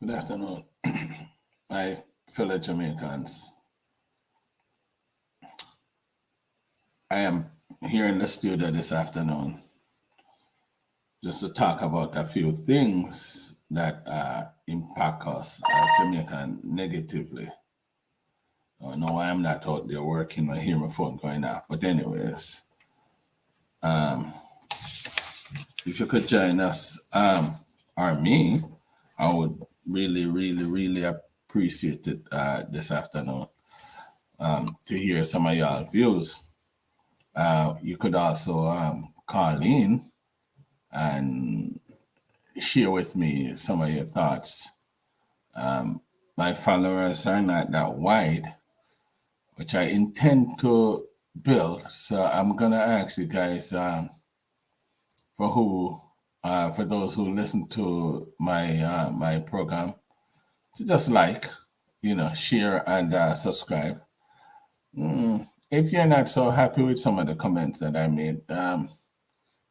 Good afternoon, my fellow Jamaicans. I am here in the studio this afternoon just to talk about a few things that impact us as Jamaican negatively. No, I am not out there working. I hear my phone going off. But anyways, um, if you could join us, or me, I would really appreciate it this afternoon to hear some of y'all views. You could also call in and share with me some of your thoughts. Um, my followers are not that wide, which I intend to build. So I'm gonna ask you guys for who, for those who listen to my program, to just share and subscribe. If you're not so happy with some of the comments that I made,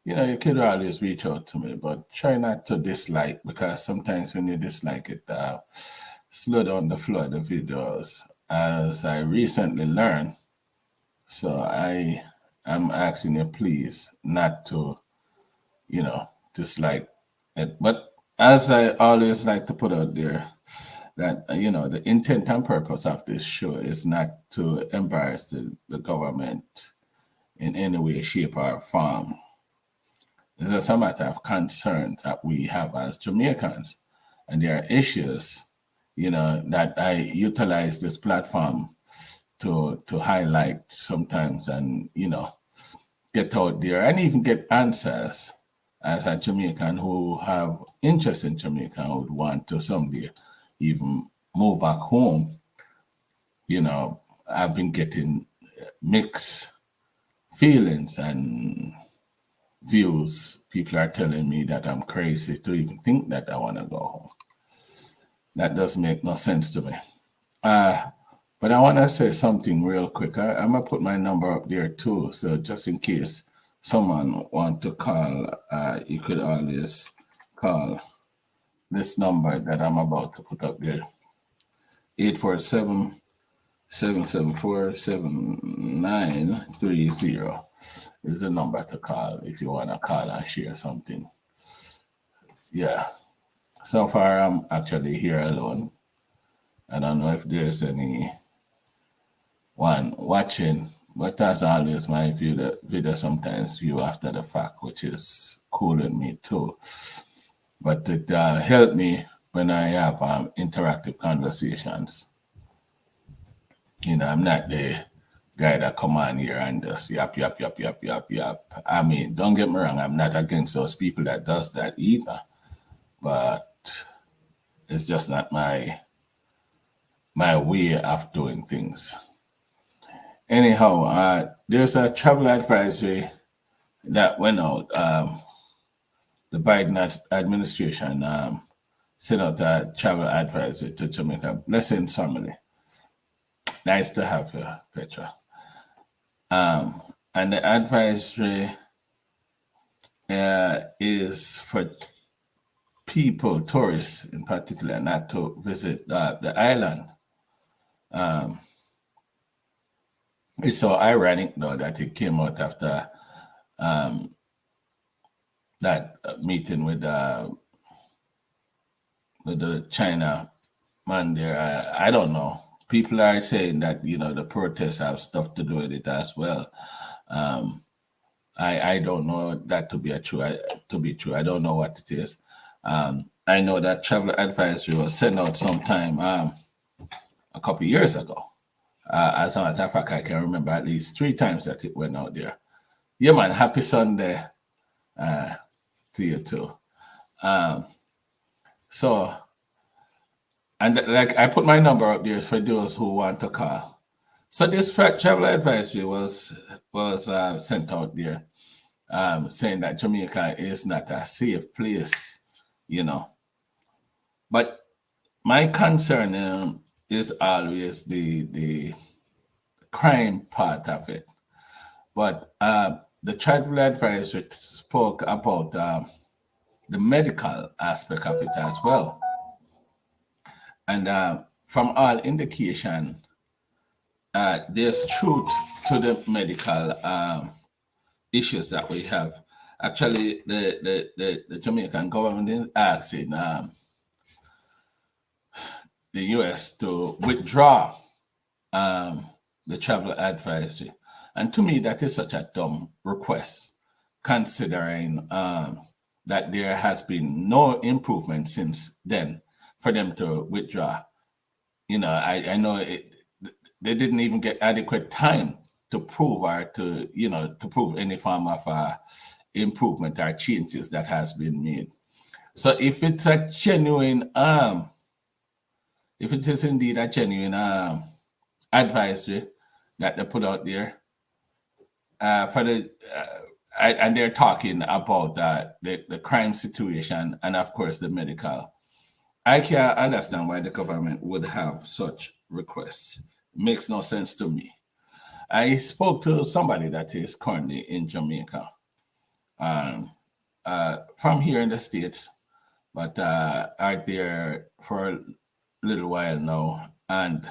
you could always reach out to me, but try not to dislike because sometimes when you dislike it, slow down the flow of the videos. As I recently learned, so I am asking you please not to, dislike it. But as I always like to put out there, that the intent and purpose of this show is not to embarrass the government in any way, shape, or form. It's just a matter of concern that we have as Jamaicans. And there are issues, that I utilize this platform to highlight sometimes and, get out there and even get answers as a Jamaican who have interest in Jamaica and would want to someday even move back home. I've been getting mixed feelings and views. People are telling me that I'm crazy to even think that I want to go home. That doesn't make no sense to me. But I want to say something real quick. I'm going to put my number up there too. So just in case someone want to call, you could always call this number that I'm about to put up there. 847 774 7930 is the number to call if you want to call and share something. Yeah. So far, I'm actually here alone. I don't know if there's anyone watching, but as always, my video sometimes view after the fact, which is cool with me too. But it helped me when I have interactive conversations. I'm not the guy that come on here and just yap. I mean, don't get me wrong, I'm not against those people that does that either. But it's just not my way of doing things. Anyhow, there's a travel advisory that went out. The Biden administration sent out a travel advisory to Jamaica. Blessings, family. Nice to have you, Petra. And the advisory is for people, tourists in particular, not to visit the island. It's so ironic, though, that it came out after that meeting with the China man there. I don't know. People are saying that the protests have stuff to do with it as well. I don't know that to be true. I don't know what it is. I know that travel advisory was sent out sometime a couple years ago. As a matter of fact, I can remember at least 3 times that it went out there. Yeah, man. Happy Sunday to you too. So, and like I put my number up there for those who want to call. So this travel advisory was sent out there, saying that Jamaica is not a safe place, But my concern is always the crime part of it. But the travel advisory spoke about the medical aspect of it as well. And from all indication, there's truth to the medical issues that we have. Actually, the Jamaican government is asking the US to withdraw um, the travel advisory. And to me, that is such a dumb request, considering that there has been no improvement since then for them to withdraw. I know they didn't even get adequate time to prove or to prove any form of improvement or changes that has been made. So if it's a genuine, if it is indeed a genuine advisory that they put out there for the and they're talking about the crime situation and of course the medical. I can't understand why the government would have such requests. Makes no sense to me. I spoke to somebody that is currently in Jamaica, um, from here in the States, but are there for a little while now. And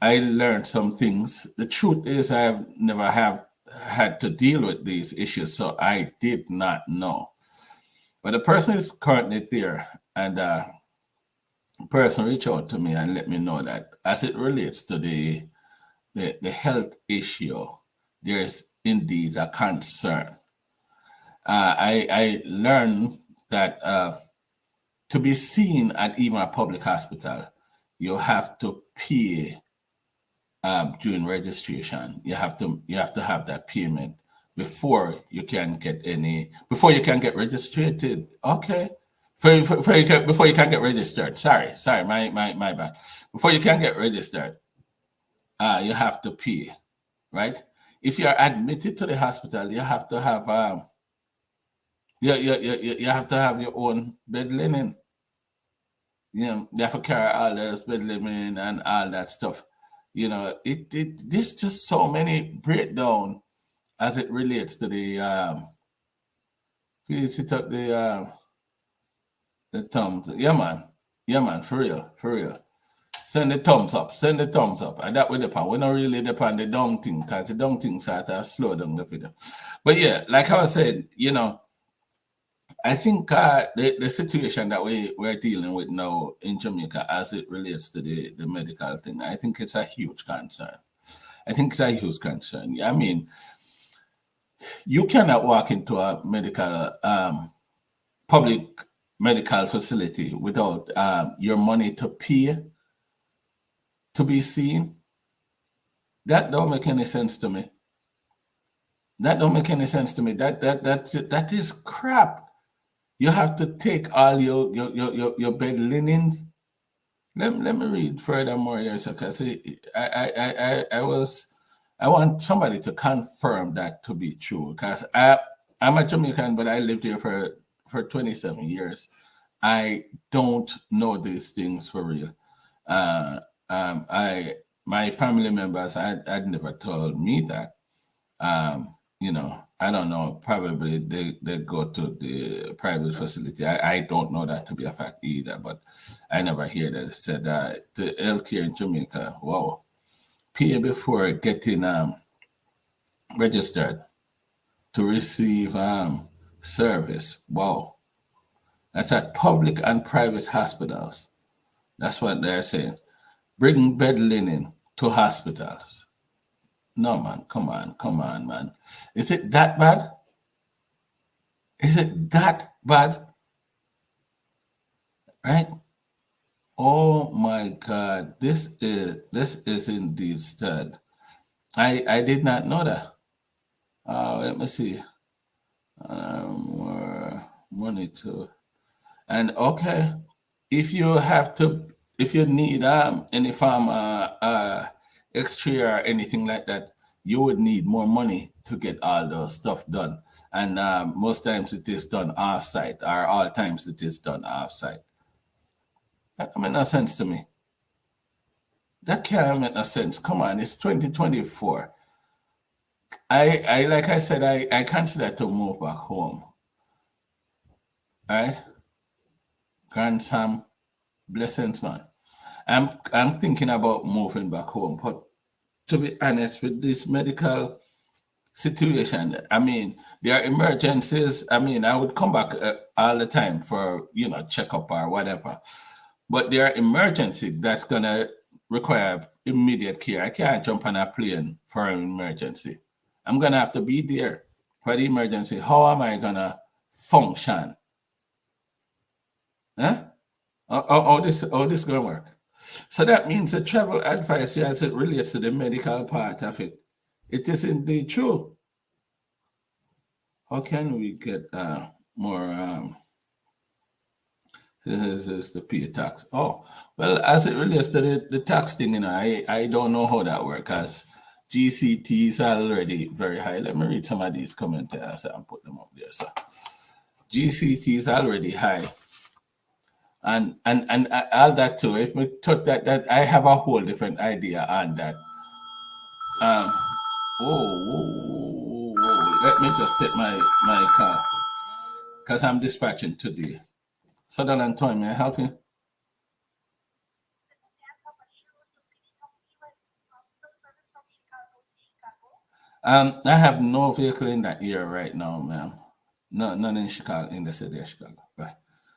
I learned some things. The truth is, I have never have had to deal with these issues, so I did not know. But the person is currently there, and the person reached out to me and let me know that as it relates to the health issue, there is indeed a concern. I learned that to be seen at even a public hospital, you have to pay during registration. You have to have that payment before you can get registered. Okay. Before you can get registered. Sorry, my bad. Before you can get registered, you have to pay, right? If you are admitted to the hospital, you have to have you have to have your own bed linen. You have to carry all those bed linen and all that stuff. There's just so many breakdown as it relates to the please hit up the thumbs. Yeah man, for real, for real. Send the thumbs up, send the thumbs up. And that way depend. We don't really depend the down thing, because the down thing sort of slow down the video. But yeah, like I was saying, I think the situation that we're dealing with now in Jamaica as it relates to the medical thing, I think it's a huge concern. I think it's a huge concern. I mean, you cannot walk into a public medical facility without your money to pay to be seen. That don't make any sense to me. That don't make any sense to me. That is crap. You have to take all your bed linens. Let me read furthermore here, so because I want somebody to confirm that to be true, because I'm a Jamaican, but I lived here for 27 years. I don't know these things for real. I My family members had never told me that. I don't know. Probably they go to the private facility. I don't know that to be a fact either, but I never hear that it said that the healthcare in Jamaica. Wow, pay before getting registered to receive service. Wow, that's at public and private hospitals. That's what they're saying. Bring bed linen to hospitals. No, man, come on, man. Is it that bad? Is it that bad? Right? Oh my God, this is indeed stud. I did not know that. Let me see. More money to and okay. If you need any form extra or anything like that, you would need more money to get all the stuff done. And most times it is done off site, or all times it is done off site. That make no sense to me. That can't make no sense. Come on, it's 2024. I like I said, I consider to move back home. All right? Grand Sam, blessings, man. I'm thinking about moving back home, but to be honest, with this medical situation, I mean, there are emergencies. I mean, I would come back all the time for checkup or whatever, but there are emergency that's gonna require immediate care. I can't jump on a plane for an emergency. I'm gonna have to be there for the emergency. How am I gonna function? Huh? How this gonna work? So that means the travel advice as it relates to the medical part of it, it is indeed true. How can we get more? This is the pay tax. Oh, well, as it relates to the tax thing, I don't know how that works because GCT is already very high. Let me read some of these comments and put them up there. So GCT is already high. And all that too. If we took that I have a whole different idea on that. Um, whoa. Let me just take my car because I'm dispatching today. Southern Antoine, may I help you? I have no vehicle in that area right now, ma'am. No, none in Chicago, in the city of Chicago. Right.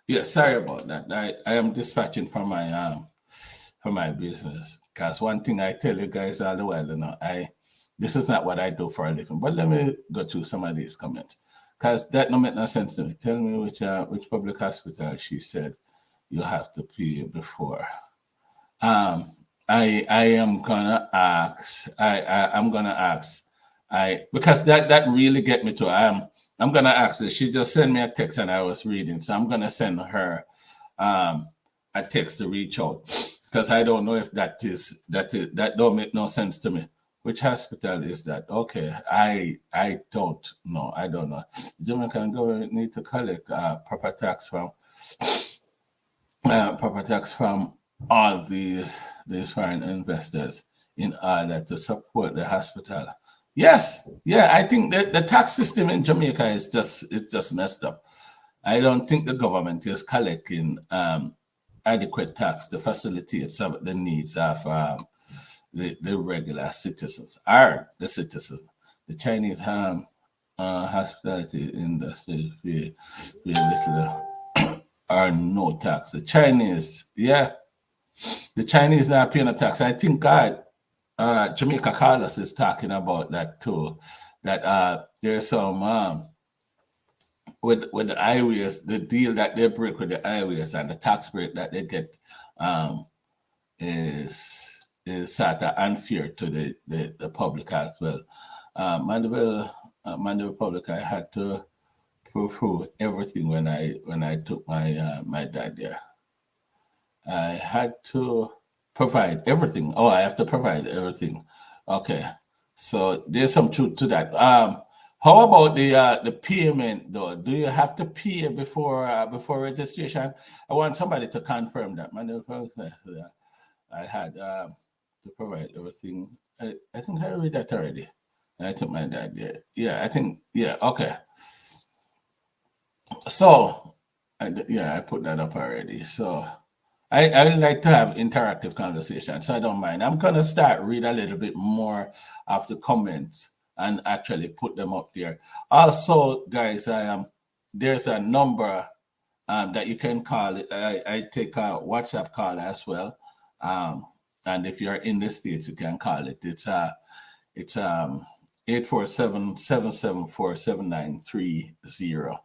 Yeah, sorry about that. I am dispatching for my business. Because one thing I tell you guys all the while, this is not what I do for a living. But let me go through some of these comments. Because that don't make no sense to me. Tell me which public hospital she said you have to pay before. Um, I am gonna ask. I'm gonna ask. I because that really get me to. I'm gonna ask her. She just sent me a text and I was reading, so I'm gonna send her um a text to reach out because I don't know if that don't make no sense to me. Which hospital is that? Okay, I don't know. I don't know. Jamaican government need to collect proper tax from all these foreign investors in order to support the hospital. Yes, yeah, I think that the tax system in Jamaica is just messed up. I don't think the government is collecting adequate tax to facilitate some of the needs of the regular citizens, are the citizens. The Chinese hospitality industry pay little or no tax. The Chinese, yeah, the Chinese not paying a tax. I think God, Jamaica Carlos is talking about that too. That there's some with the highways, the deal that they break with the highways and the tax break that they get um, is sort of unfair to the public as well. Mandeville Public, I had to prove everything when I took my dad there. I had to provide everything. Oh, I have to provide everything. Okay, so there's some truth to that. How about the payment though? Do you have to pay before registration? I want somebody to confirm that. I had to provide everything. I think I read that already. I took my dad there. Yeah, I think yeah. Okay, so I put that up already. So I like to have interactive conversations, so I don't mind. I'm gonna start read a little bit more of the comments and actually put them up there. Also, guys, there's a number that you can call it. I take a WhatsApp call as well, and if you're in the states, you can call it. It's 847-774-7930.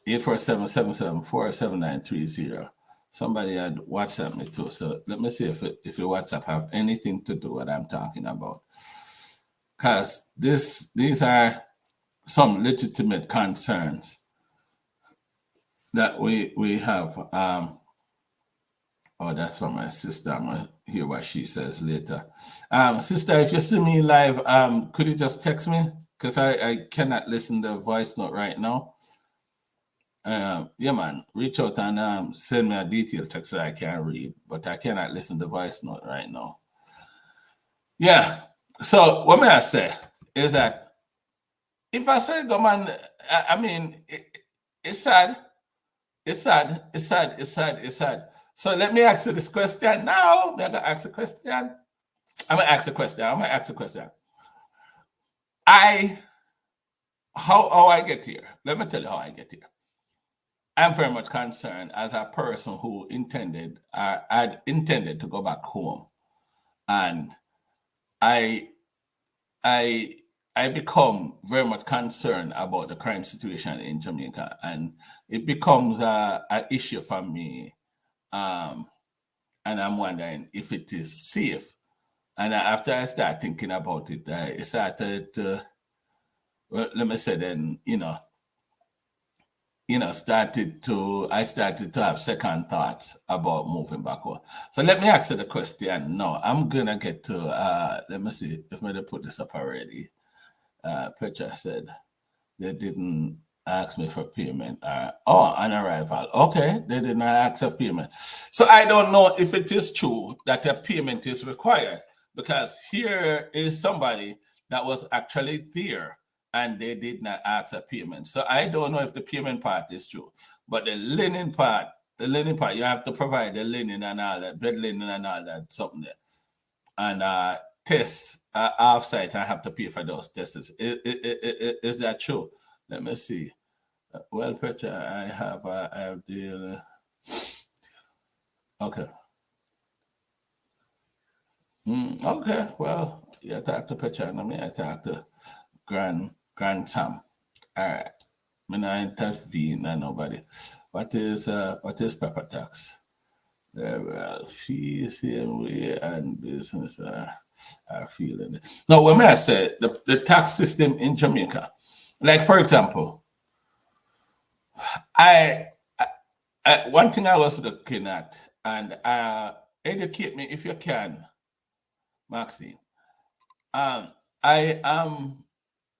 847-774-7930. Somebody had WhatsApp me too. So let me see if your WhatsApp have anything to do with what I'm talking about. Because these are some legitimate concerns that we have. Oh, that's from my sister. I'm gonna hear what she says later. Sister, if you see me live, could you just text me? Because I cannot listen to the voice note right now. Yeah, man, reach out and send me a detailed text that I can read, but I cannot listen to voice note right now. Yeah. So what may I say is that if I say go man, I mean it's sad. It's sad. It's sad. It's sad. It's sad. So let me ask you this question now. I'm gonna ask a question. I'm gonna ask a question. How I get here. Let me tell you how I get here. I'm very much concerned as a person who I'd intended to go back home, and I I I become very much concerned about the crime situation in Jamaica, and it becomes an issue for me. Um, and I'm wondering if it is safe. And after I start thinking about it, I started to, well, let me say then, I started to have second thoughts about moving back home. So let me ask you the question. No, I'm gonna get to let me see if I put this up already. Petra said they didn't ask me for payment. On arrival. Okay, they did not ask for payment. So I don't know if it is true that a payment is required, because here is somebody that was actually there and they did not ask a payment. So I don't know if the payment part is true. But the linen part, you have to provide the linen and all that, bed linen and all that, something there. And tests off site, I have to pay for those tests. Is that true? Let me see. Well, Petra, I have the okay. Okay, well, you talk to Petra and I talk to Grand Sam. All right. I mean, I intervene and nobody. What is pepper tax? There were fees here we and business are feeling it. Now, when I say the tax system in Jamaica, like for example, I, one thing I was looking at, and educate me if you can, Maxine. I am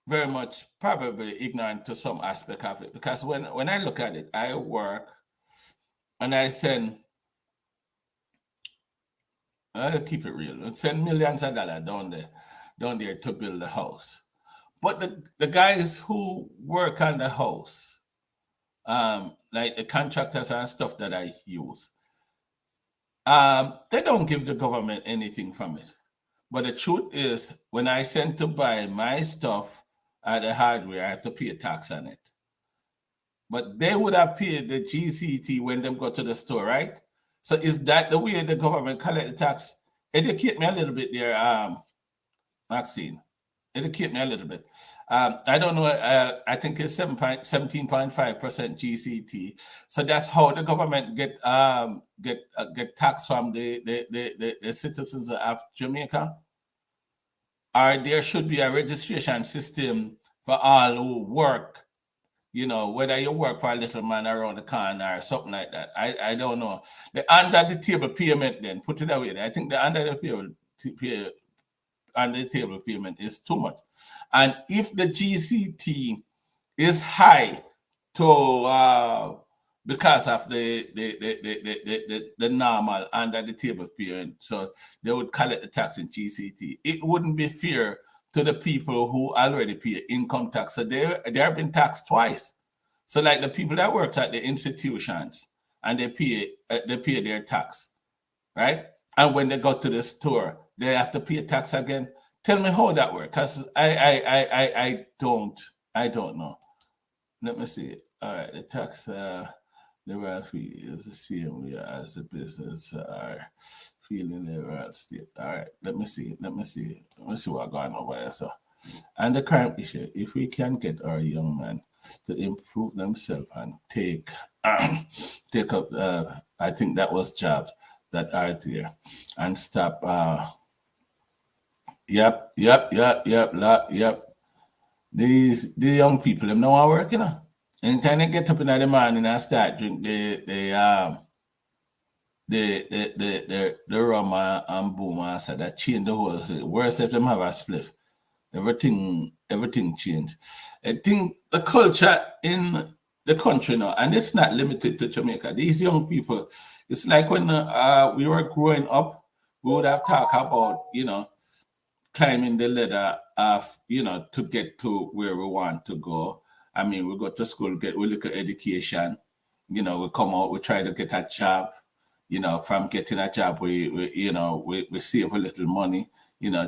very much probably ignorant to some aspect of it, because when I look at it, I work and I keep it real, I send millions of dollars down there to build a house. But the guys who work on the house, like the contractors and stuff that I use, they don't give the government anything from it. But the truth is, when I send to buy my stuff at the hardware, I have to pay a tax on it. But they would have paid the GCT when them go to the store, right? So is that the way the government collect the tax? Educate me a little bit there, Maxine. Educate me a little bit. I don't know. I think it's 17.5% GCT. So that's how the government get tax from the citizens of Jamaica. Or there should be a registration system for all who work. Whether you work for a little man around the corner or something like that. I don't know. The under the table payment, then put it away. I think the under the table payment is too much. And if the GCT is high to because of the normal under the table payment, so they would collect the tax in GCT. It wouldn't be fair to the people who already pay income tax. So they have been taxed twice. So like the people that work at the institutions and they pay their tax, right? And when they go to the store, they have to pay tax again. Tell me how that works, because I don't know. Let me see. All right, the tax the right fee is the same way as the business are feeling the right state. All right, let me see what's going on over there. So, and the crime issue, if we can get our young men to improve themselves and take up, I think that was jobs that are there, and stop. Yep. The young people, them now are working. Anytime they get up in the morning and start drink the rum and boom and so that change the whole thing. Worse if them have a spliff. Everything changed. I think the culture in the country now, and it's not limited to Jamaica. These young people, it's like when we were growing up, we would have talked about, climbing the ladder of, to get to where we want to go. I mean, we go to school, we look at education, we come out, we try to get a job, from getting a job, we save a little money,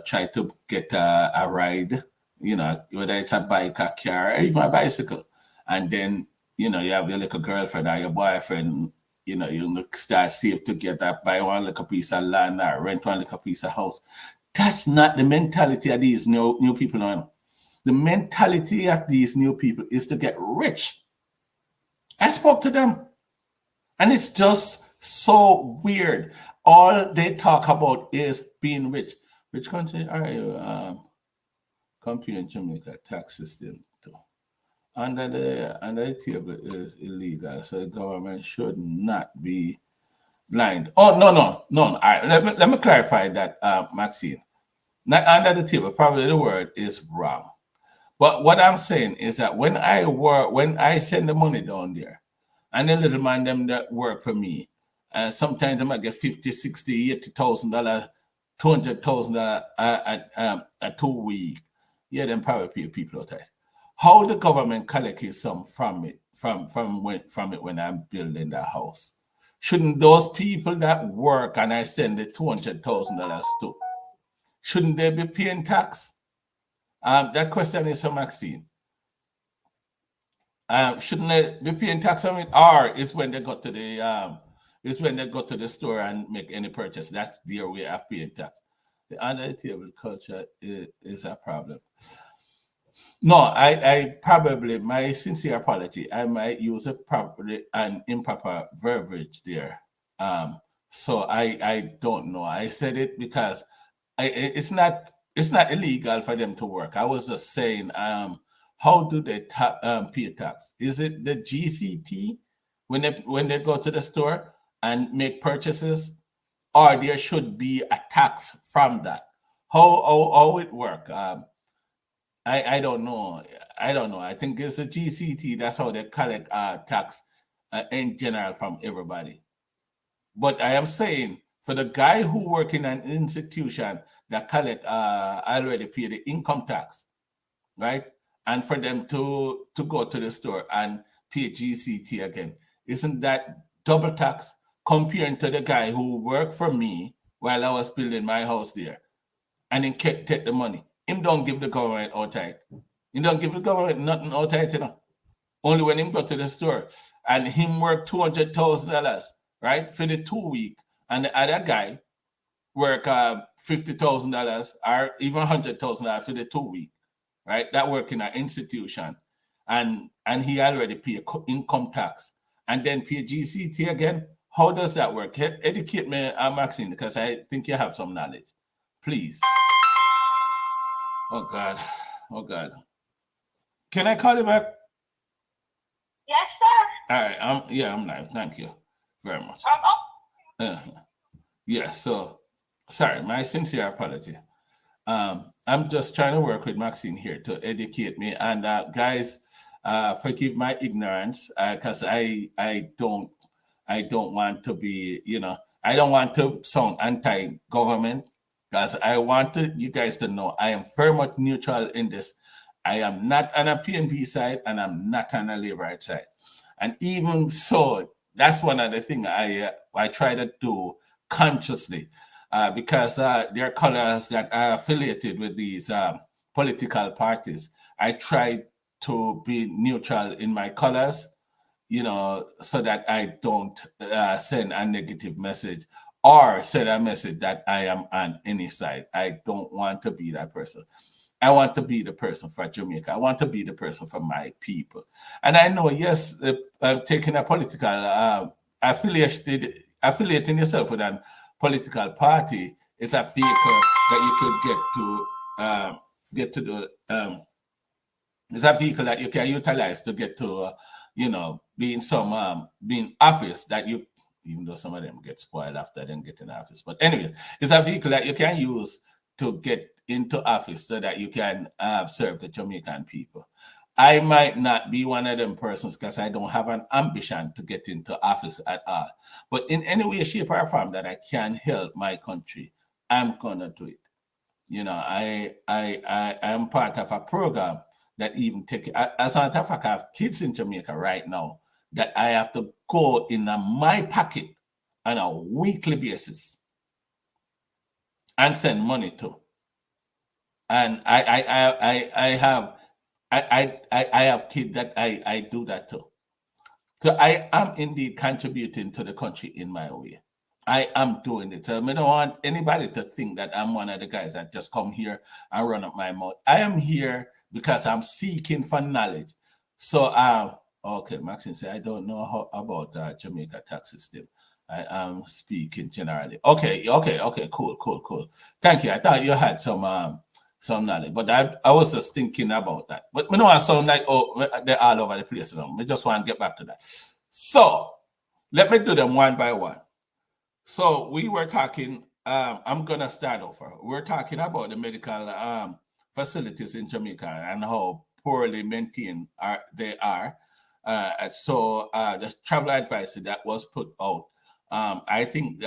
try to get a ride, whether it's a bike, a car, or even a bicycle. And then, you have your little girlfriend or your boyfriend, you start save together, buy one little piece of land or rent one little piece of house. That's not the mentality of these new people now. The mentality of these new people is to get rich. I spoke to them, and it's just so weird. All they talk about is being rich. Which country are you comparing Jamaica tax system to? Under the table is illegal, so the government should not be blind. Oh, no. All right, let me clarify that, Maxine. Not under the table. Probably the word is wrong. But what I'm saying is that when I send the money down there, and the little man them that work for me, sometimes I might get 50, 60, $80,000, $200,000 a 2 week. Yeah, then probably pay people out. How the government collect some from it when I'm building the house? Shouldn't those people that work and I send the $200,000 to, shouldn't they be paying tax? That question is for Maxine. Shouldn't they be paying tax on it, or is when they go to the store and make any purchase? That's their way of paying tax. The under table culture is a problem. No, I probably, my sincere apology, I might use probably an improper verbiage there. So I don't know. I said it because it's not illegal for them to work. I was just saying, how do they pay tax? Is it the GCT when they go to the store and make purchases, or there should be a tax from that? How it work? I don't know. I don't know. I think it's a GCT. That's how they collect tax in general from everybody. But I am saying, for the guy who work in an institution that collect already pay the income tax, right? And for them to go to the store and pay GCT again, isn't that double tax comparing to the guy who worked for me while I was building my house there, and then take the money? Him don't give the government outright. He don't give the government nothing outright. Only when him go to the store and him work $200,000, right, for the 2 week, and the other guy work $50,000 or even $100,000 for the 2 week, right? That work in an institution, and he already pay income tax and then pay GCT again. How does that work? Educate me, Maxine, because I think you have some knowledge, please. Oh God, oh God. Can I call you back? Yes, sir. All right, I'm live. Thank you very much. Yeah, so sorry, my sincere apology. I'm just trying to work with Maxine here to educate me. And guys, forgive my ignorance, because I don't want to be, I don't want to sound anti-government, because I want you guys to know I am very much neutral in this. I am not on a PNP side, and I'm not on a Labour side. And even so, that's one of the things I try to do consciously, because there are colors that are affiliated with these political parties. I try to be neutral in my colors, so that I don't send a negative message or send a message that I am on any side. I don't want to be that person. I want to be the person for Jamaica. I want to be the person for my people. And I know, yes, taking a political affiliating yourself with a political party is a vehicle that you could get to the it's a vehicle that you can utilize to get to being office that you, even though some of them get spoiled after them getting office. But anyway, it's a vehicle that you can use to get into office so that you can serve the Jamaican people. I might not be one of them persons because I don't have an ambition to get into office at all. But in any way, shape, or form that I can help my country, I'm gonna do it. I am part of a program that even as a matter of fact, I have kids in Jamaica right now that I have to go in my pocket on a weekly basis and send money to. And I have kids that I do that too. So I am indeed contributing to the country in my way. I am doing it. So I don't want anybody to think that I'm one of the guys that just come here and run up my mouth. I am here because I'm seeking for knowledge. So okay, Maxine said I don't know about Jamaica tax system. I am speaking generally. Okay, cool. Thank you. I thought you had some knowledge, but I was just thinking about that. But you know, I sound like they're all over the place. I just want to get back to that. So let me do them one by one. So we were talking. I'm gonna start over. We're talking about the medical facilities in Jamaica and how poorly maintained they are. So the travel advice that was put out, I think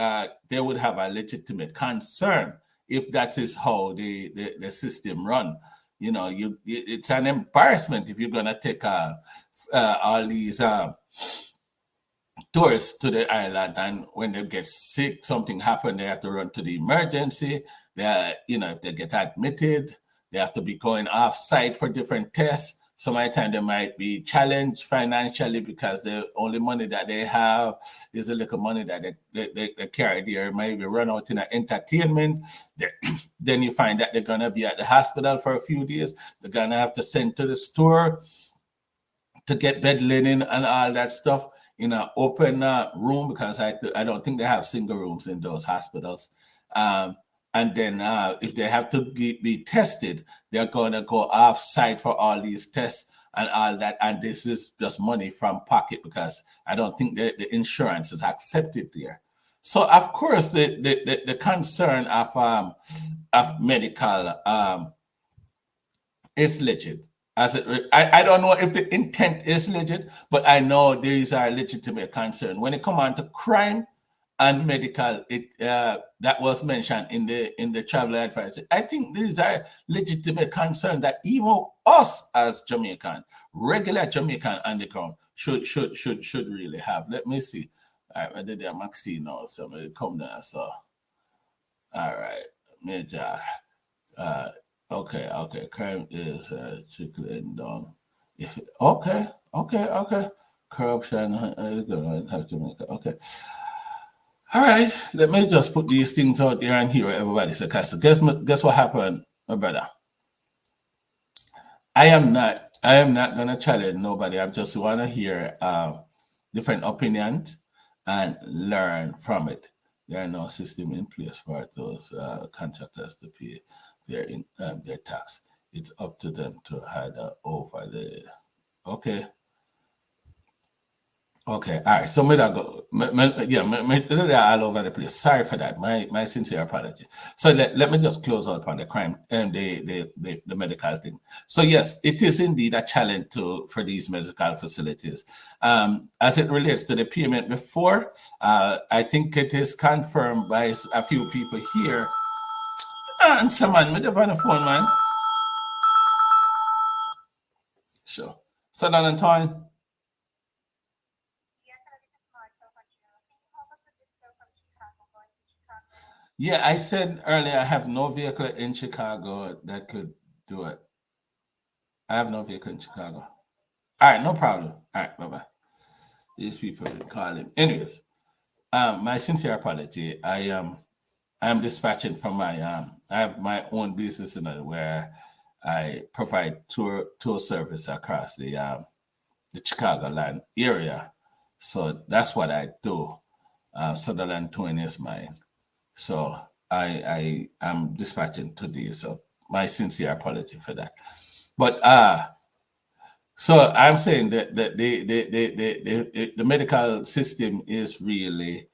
they would have a legitimate concern if that is how the system run. You know, it's an embarrassment if you're gonna take all these tourists to the island, and when they get sick, something happened, they have to run to the emergency. If they get admitted, they have to be going off site for different tests. Some of the time they might be challenged financially because the only money that they have is a little money that they carry there. Maybe run out in entertainment. Then you find that they're gonna be at the hospital for a few days. They're gonna have to send to the store to get bed linen and all that stuff in an open room, because I don't think they have single rooms in those hospitals. And then if they have to be tested, they're going to go off site for all these tests and all that. And this is just money from pocket, because I don't think the insurance is accepted there. So of course the concern of medical is legit. I don't know if the intent is legit, but I know these are legitimate concerns. When it comes on to crime and medical, that was mentioned in the travel advice. I think these are legitimate concerns that even us as Jamaican, regular Jamaican on the ground, should really have. Let me see. All right, whether they're Maxine or somebody come there. So, all right, Major. Okay. Crime is trickling down. Okay. Corruption is going to have to make it. Okay. All right. Let me just put these things out there and hear what everybody says. So guess what happened, my brother? I am not gonna challenge nobody. I just want to hear different opinions and learn from it. There are no system in place for those contractors to pay their tax. It's up to them to hide over the. Okay. Okay, all right. So they're all over the place. Sorry for that. My sincere apology. So let me just close out on the crime and the medical thing. So yes, it is indeed a challenge for these medical facilities. As it relates to the payment before, I think it is confirmed by a few people here. And someone with up on the phone, man. Sure. So on time. Yeah, I said earlier I have no vehicle in Chicago that could do it. I have no vehicle in Chicago. All right, no problem. All right, bye-bye. These people calling. Anyways, my sincere apology. I am dispatching from I have my own business where I provide tour service across the Chicagoland area. So that's what I do. Sutherland Twin is mine. So I am dispatching today. So my sincere apology for that. But so I'm saying that the medical system is really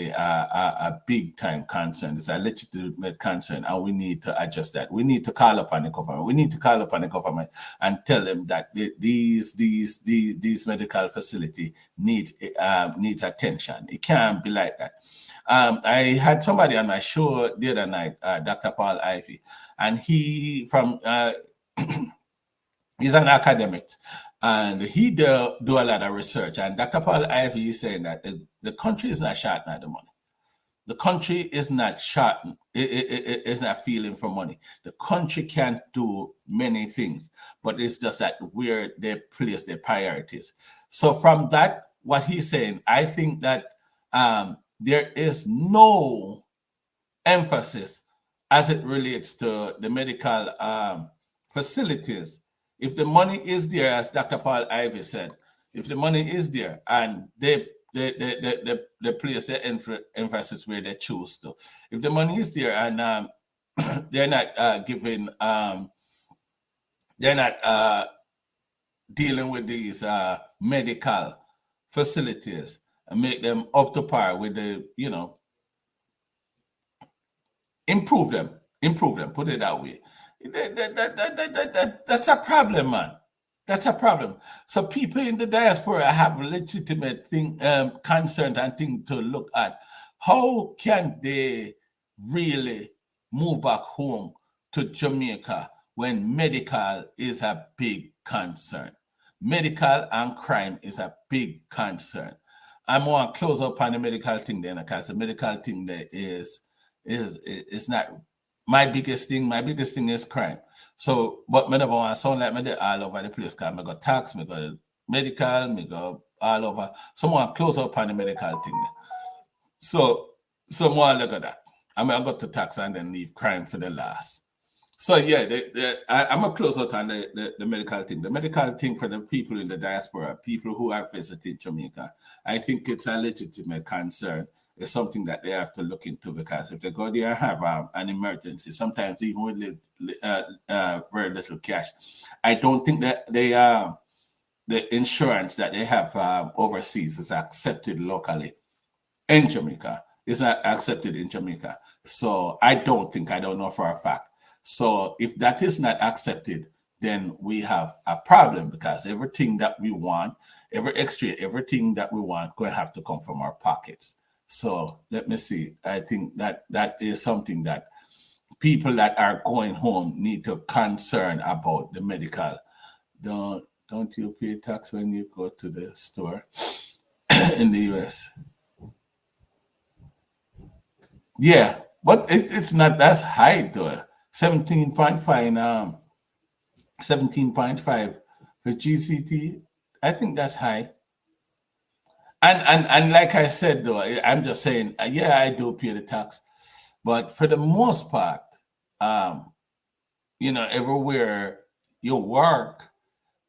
a big time concern. It's a legitimate concern, and we need to adjust that. We need to call upon the government. We need to call upon the government and tell them that these medical facility needs attention. It can't be like that. I had somebody on my show the other night, Dr. Paul Ivy, and he from he's an academic, and he do a lot of research. And Dr. Paul Ivy is saying that the country is not short at the money. The country is not short, it's not feeling for money. The country can't do many things, but it's just that where they place their priorities. So from that, what he's saying, I think that there is no emphasis as it relates to the medical facilities. If the money is there, as Dr. Paul Ivy said, if the money is there and they place their emphasis where they choose to. If the money is there and they're not giving, they're not dealing with these medical facilities and make them up to par with the, improve them, put it that way. That's a problem, man. That's a problem. So people in the diaspora have legitimate concerns and things to look at. How can they really move back home to Jamaica when medical is a big concern? Medical and crime is a big concern. I'm going to close up on the medical thing then, because the medical thing there is not my biggest thing. My biggest thing is crime. So, but I never want to sound like me all over the place, because I got tax, I got medical, I got all over. So I want to close up on the medical thing. So more look at that. I got to tax and then leave crime for the last. So yeah, I'm gonna close out on the medical thing. The medical thing for the people in the diaspora, people who are visiting Jamaica, I think it's a legitimate concern. It's something that they have to look into, because if they go there and have an emergency, sometimes even with very little cash, I don't think that the insurance that they have overseas is accepted locally in Jamaica. It's not accepted in Jamaica. So I don't know for a fact. So if that is not accepted, then we have a problem, because everything that we want, everything that we want, going to have to come from our pockets. So let me see. I think that is something that people that are going home need to concern about the medical. Don't you pay tax when you go to the store in the US? Yeah, but it's not that's high though. 17.5 17.5 for GCT. I think that's high. And like I said though, I'm just saying, yeah, I do pay the tax, but for the most part, everywhere you work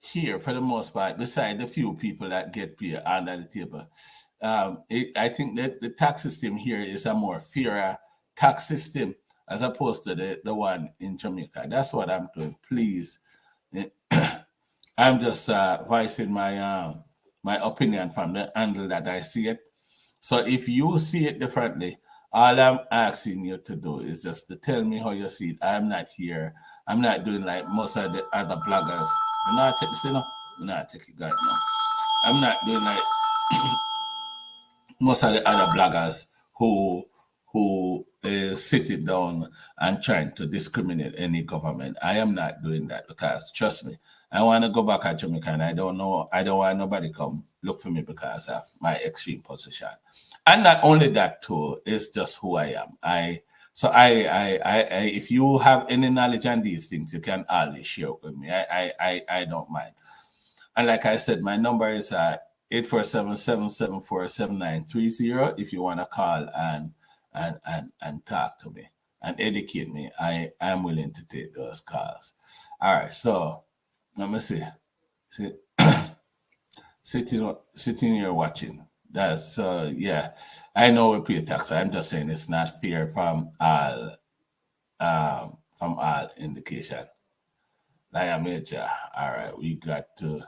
here, for the most part, beside the few people that get paid under the table, I think that the tax system here is a more fairer tax system as opposed to the one in Jamaica. That's what I'm doing. Please, I'm just voicing my opinion from the angle that I see it. So if you see it differently, all I'm asking you to do is just to tell me how you see it. I'm not here. I'm not doing like most of the other bloggers. I'm not take this, I'm not take it right now. I'm not doing like most of the other bloggers who is sitting down and trying to discriminate any government. I am not doing that, because trust me, I want to go back to Jamaica, and I don't want nobody come look for me because of my extreme position. And not only that too, it's just who I am. If you have any knowledge on these things, you can always share with me. I don't mind. And like I said, my number is 847-774-7930 if you want to call and talk to me and educate me. I am willing to take those calls. All right, so let me see. Sitting here watching. That's yeah. I know we pay tax. I'm just saying it's not fair from all indication. Like major. All right, we got to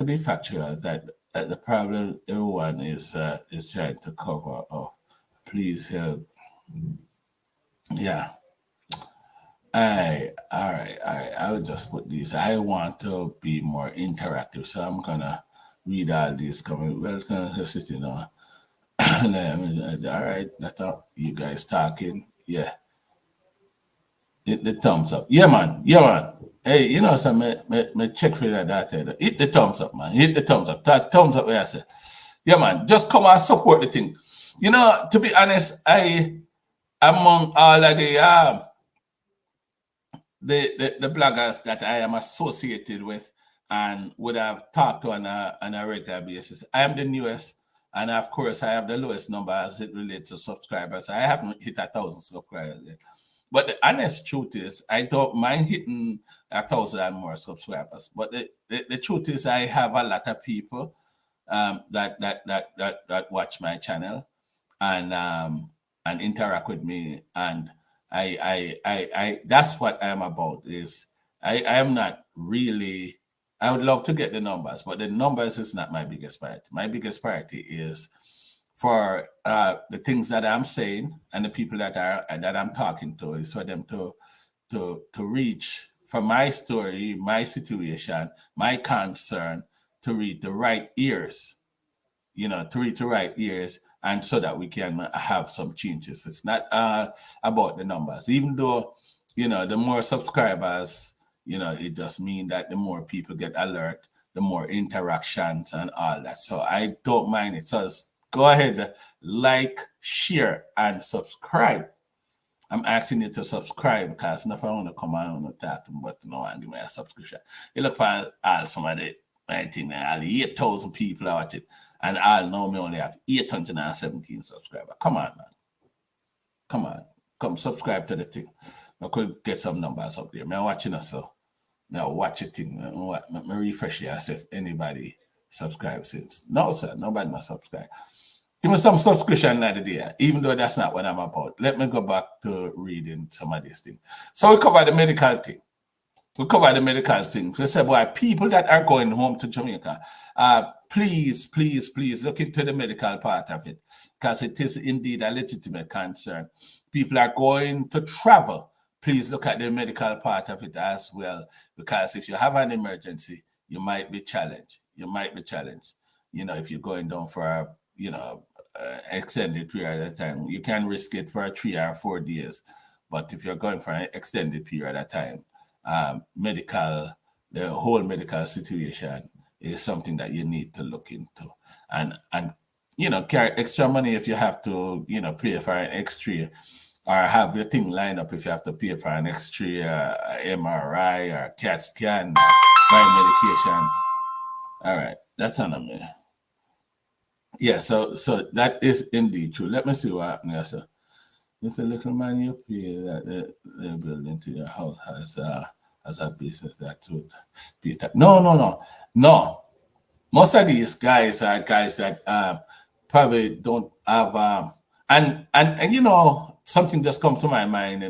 be factual that the problem everyone is trying to cover up. Please help. Yeah. All right. I will just put these. I want to be more interactive, so I'm gonna read all these coming. Well, it's gonna sit all right. That's all. You guys talking? Yeah. Hit the thumbs up. Yeah, man. Yeah, man. Hey, me check for that data. Hit the thumbs up, man. Hit the thumbs up. That thumbs up, where I say. Yeah, man. Just come and support the thing. You know, to be honest, I among all of the bloggers that I am associated with and would have talked to on a regular basis. I am the newest, and of course, I have the lowest number as it relates to subscribers. I haven't hit 1,000 subscribers yet. But the honest truth is, I don't mind hitting 1,000 and more subscribers. But the truth is, I have a lot of people that watch my channel and interact with me, and I that's what I am about. Is I am not really. I would love to get the numbers, but the numbers is not my biggest priority. My biggest priority is for the things that I'm saying and the people that I'm talking to, is for them to reach, for my story, my situation, my concern, to reach the right ears, to reach the right ears, and so that we can have some changes. It's not about the numbers, even though, the more subscribers, it just means that the more people get alert, the more interactions and all that. So I don't mind it. So go ahead, like, share, and subscribe. I'm asking you to subscribe because if I want to come on and talk to them, but no one give me a subscription. You look for all some of the, I think, all 8,000 people watch it, and all know me only have 817 subscribers. Come on, man. Come on. Come subscribe to the thing. I could get some numbers up there. I'm watching us, so now watch it thing. Me refresh it as if anybody subscribe since. No, sir, nobody must subscribe. Give me some subscription the day, even though that's not what I'm about. Let me go back to reading some of these things. So we cover the medical thing. We cover the medical thing. We say, boy, people that are going home to Jamaica, please, please, please look into the medical part of it, because it is indeed a legitimate concern. People are going to travel. Please look at the medical part of it as well, because if you have an emergency, you might be challenged. You might be challenged. If you're going down for a, extended period of time, you can risk it for 3 or 4 days. But if you're going for an extended period of time, the whole medical situation is something that you need to look into, and carry extra money if you have to, pay for an X-ray, or have your thing lined up if you have to pay for an X-ray, MRI, or CAT scan, or buy medication. All right, that's on me. Yeah, so that is indeed true. Let me see what happened here. So, it's a little man you pay that they're building to your house as a business that would be no. Most of these guys are guys that probably don't have and something just come to my mind,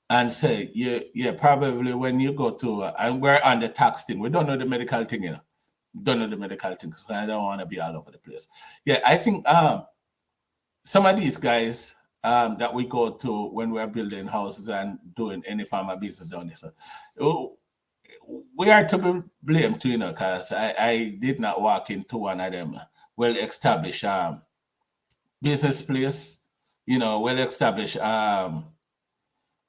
and say yeah, probably when you go to and we're on the tax thing, we don't know the medical thing, don't know the medical thing, so I don't want to be all over the place. Yeah, I think some of these guys that we go to when we're building houses and doing any form of business on this, we are to be blamed too, because I did not walk into one of them well-established business place, well-established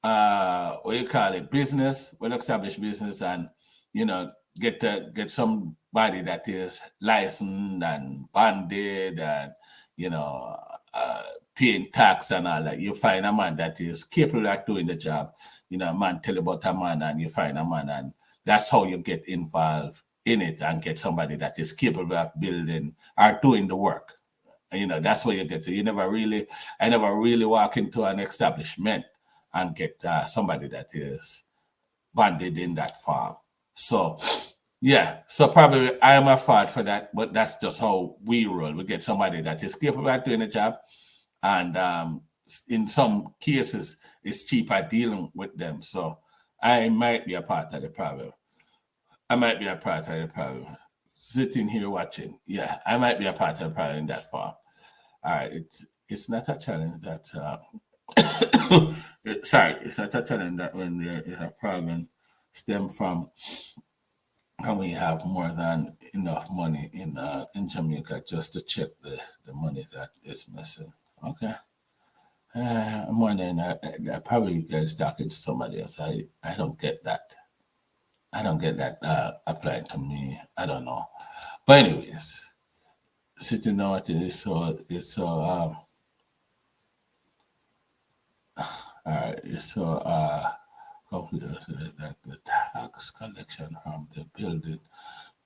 what do you call it, business, well-established business, and get somebody that is licensed and bonded and paying tax and all that. You find a man that is capable of doing the job. A man tell you about a man, and you find a man, and that's how you get involved in it and get somebody that is capable of building or doing the work. That's where you get to. I never really walk into an establishment and get somebody that is bonded in that farm. So, yeah, so probably I am a fault for that, but that's just how we roll. We get somebody that is capable of doing the job, and in some cases, it's cheaper dealing with them. So I might be a part of the problem. Sitting here watching, yeah, I might be a part of the problem in that farm. All right, it's not a challenge that. Sorry, it's not a challenge that when there is a problem stem from and we have more than enough money in Jamaica just to check the money that is missing. Okay. I'm wondering, probably you guys talking to somebody else. I don't get that. I don't get that applying to me. I don't know. But anyways, sitting out is so so that the tax collection from the building.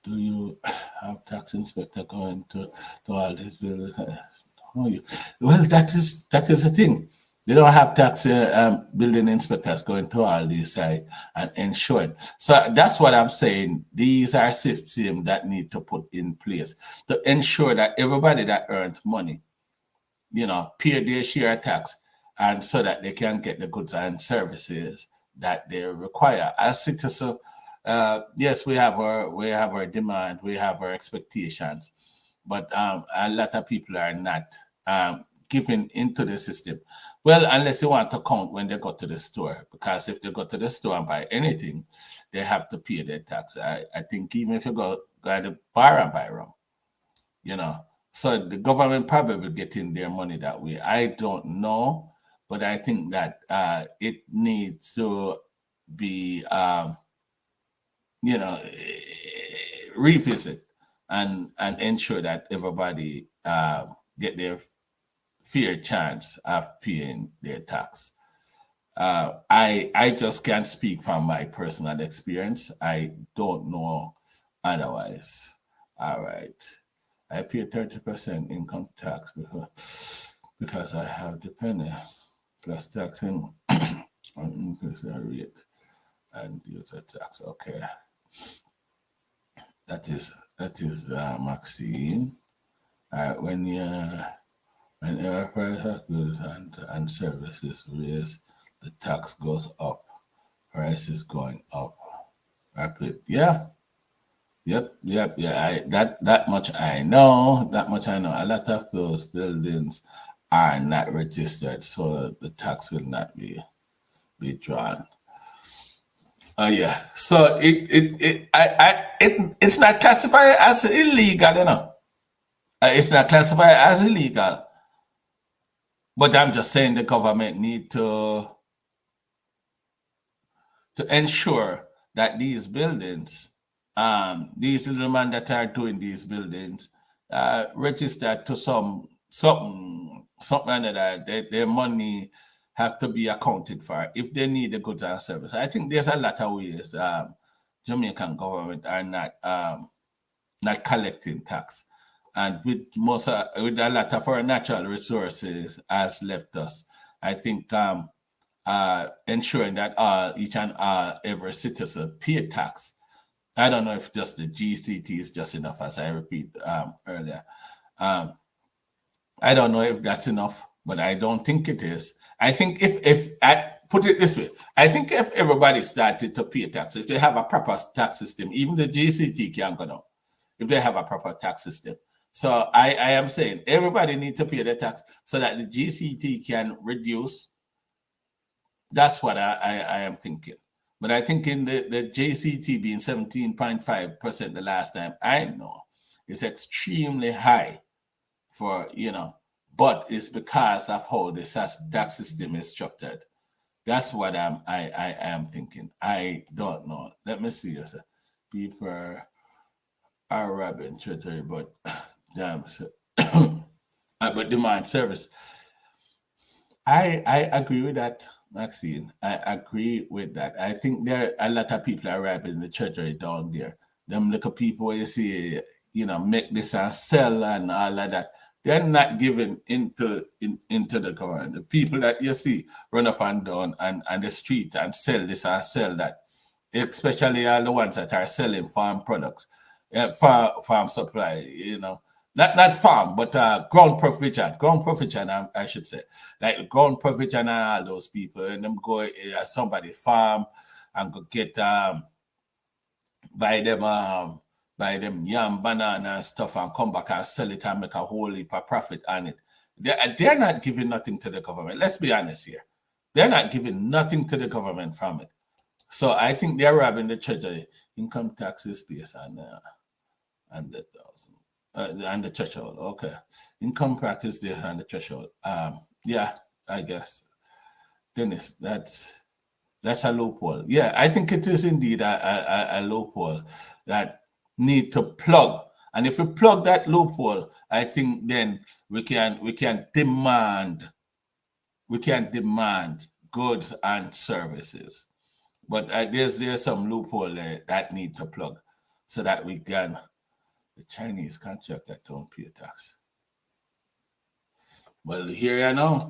Do you have tax inspector going to all these buildings? Oh, well, that is the thing. They don't have tax building inspectors going to all these sites and ensuring. So that's what I'm saying. These are systems that need to put in place to ensure that everybody that earns money, pay their share of tax, and so that they can get the goods and services that they require. As citizens, yes, we have our demand, we have our expectations, but a lot of people are not giving into the system. Well, unless you want to count when they go to the store, because if they go to the store and buy anything, they have to pay their tax. I think even if you go to the bar and buy rum, you know. So the government probably getting their money that way. I don't know, but I think that it needs to be, revisit and ensure that everybody get their fair chance of paying their tax. I just can't speak from my personal experience. I don't know otherwise. All right. I pay 30% income tax because I have dependent plus taxing on increase the rate and user tax. Okay, that is Maxine. When price of goods and services raise, the tax goes up. Price is going up. Rapid, yeah. Yep. Yeah, that much I know. That much I know. A lot of those buildings are not registered, so the tax will not be drawn. Yeah. So it's not classified as illegal, it's not classified as illegal. But I'm just saying the government need to ensure that these buildings, these little men that are doing these buildings, register to something like that. Their money have to be accounted for if they need the goods and service. I think there's a lot of ways Jamaican government are not collecting tax, and with a lot of our natural resources has left us. I think ensuring that each and every citizen pay tax. I don't know if just the GCT is just enough, as I repeat earlier. Um, I don't know if that's enough, but I don't think it is. I think if I put it this way, I think if everybody started to pay tax, if they have a proper tax system, even the GCT can go down if they have a proper tax system. So I am saying everybody need to pay the tax so that the GCT can reduce. That's what I am thinking. But I think in the JCT being 17.5% the last time I know is extremely high for, but it's because of how that system is structured. That's what I am thinking. I don't know. Let me see. People are robbing treasury, but damn, but demand service. I agree with that, Maxine. I agree with that. I think there are a lot of people are robbing the treasury down there. Them little people where you see, make this and sell and all of that. They're not giving into the government. The people that you see run up and down and the street and sell this and sell that, especially all the ones that are selling farm products, farm supply, not farm, but ground provision, I should say, like ground provision and all those people, and them go somebody farm and go get buy them yam, banana and stuff and come back and sell it and make a whole heap of profit on it. They're not giving nothing to the government. Let's be honest here. They're not giving nothing to the government from it. So I think they're robbing the treasury. Income taxes based on and the thousand and the threshold. Okay, income practice there and the threshold. Yeah, I guess Dennis, that's a loophole. Yeah, I think it is indeed a loophole that need to plug. And if we plug that loophole, I think then we can demand goods and services. But there's some loophole there that need to plug so that we can. The Chinese contractor don't pay tax. Well, here you know.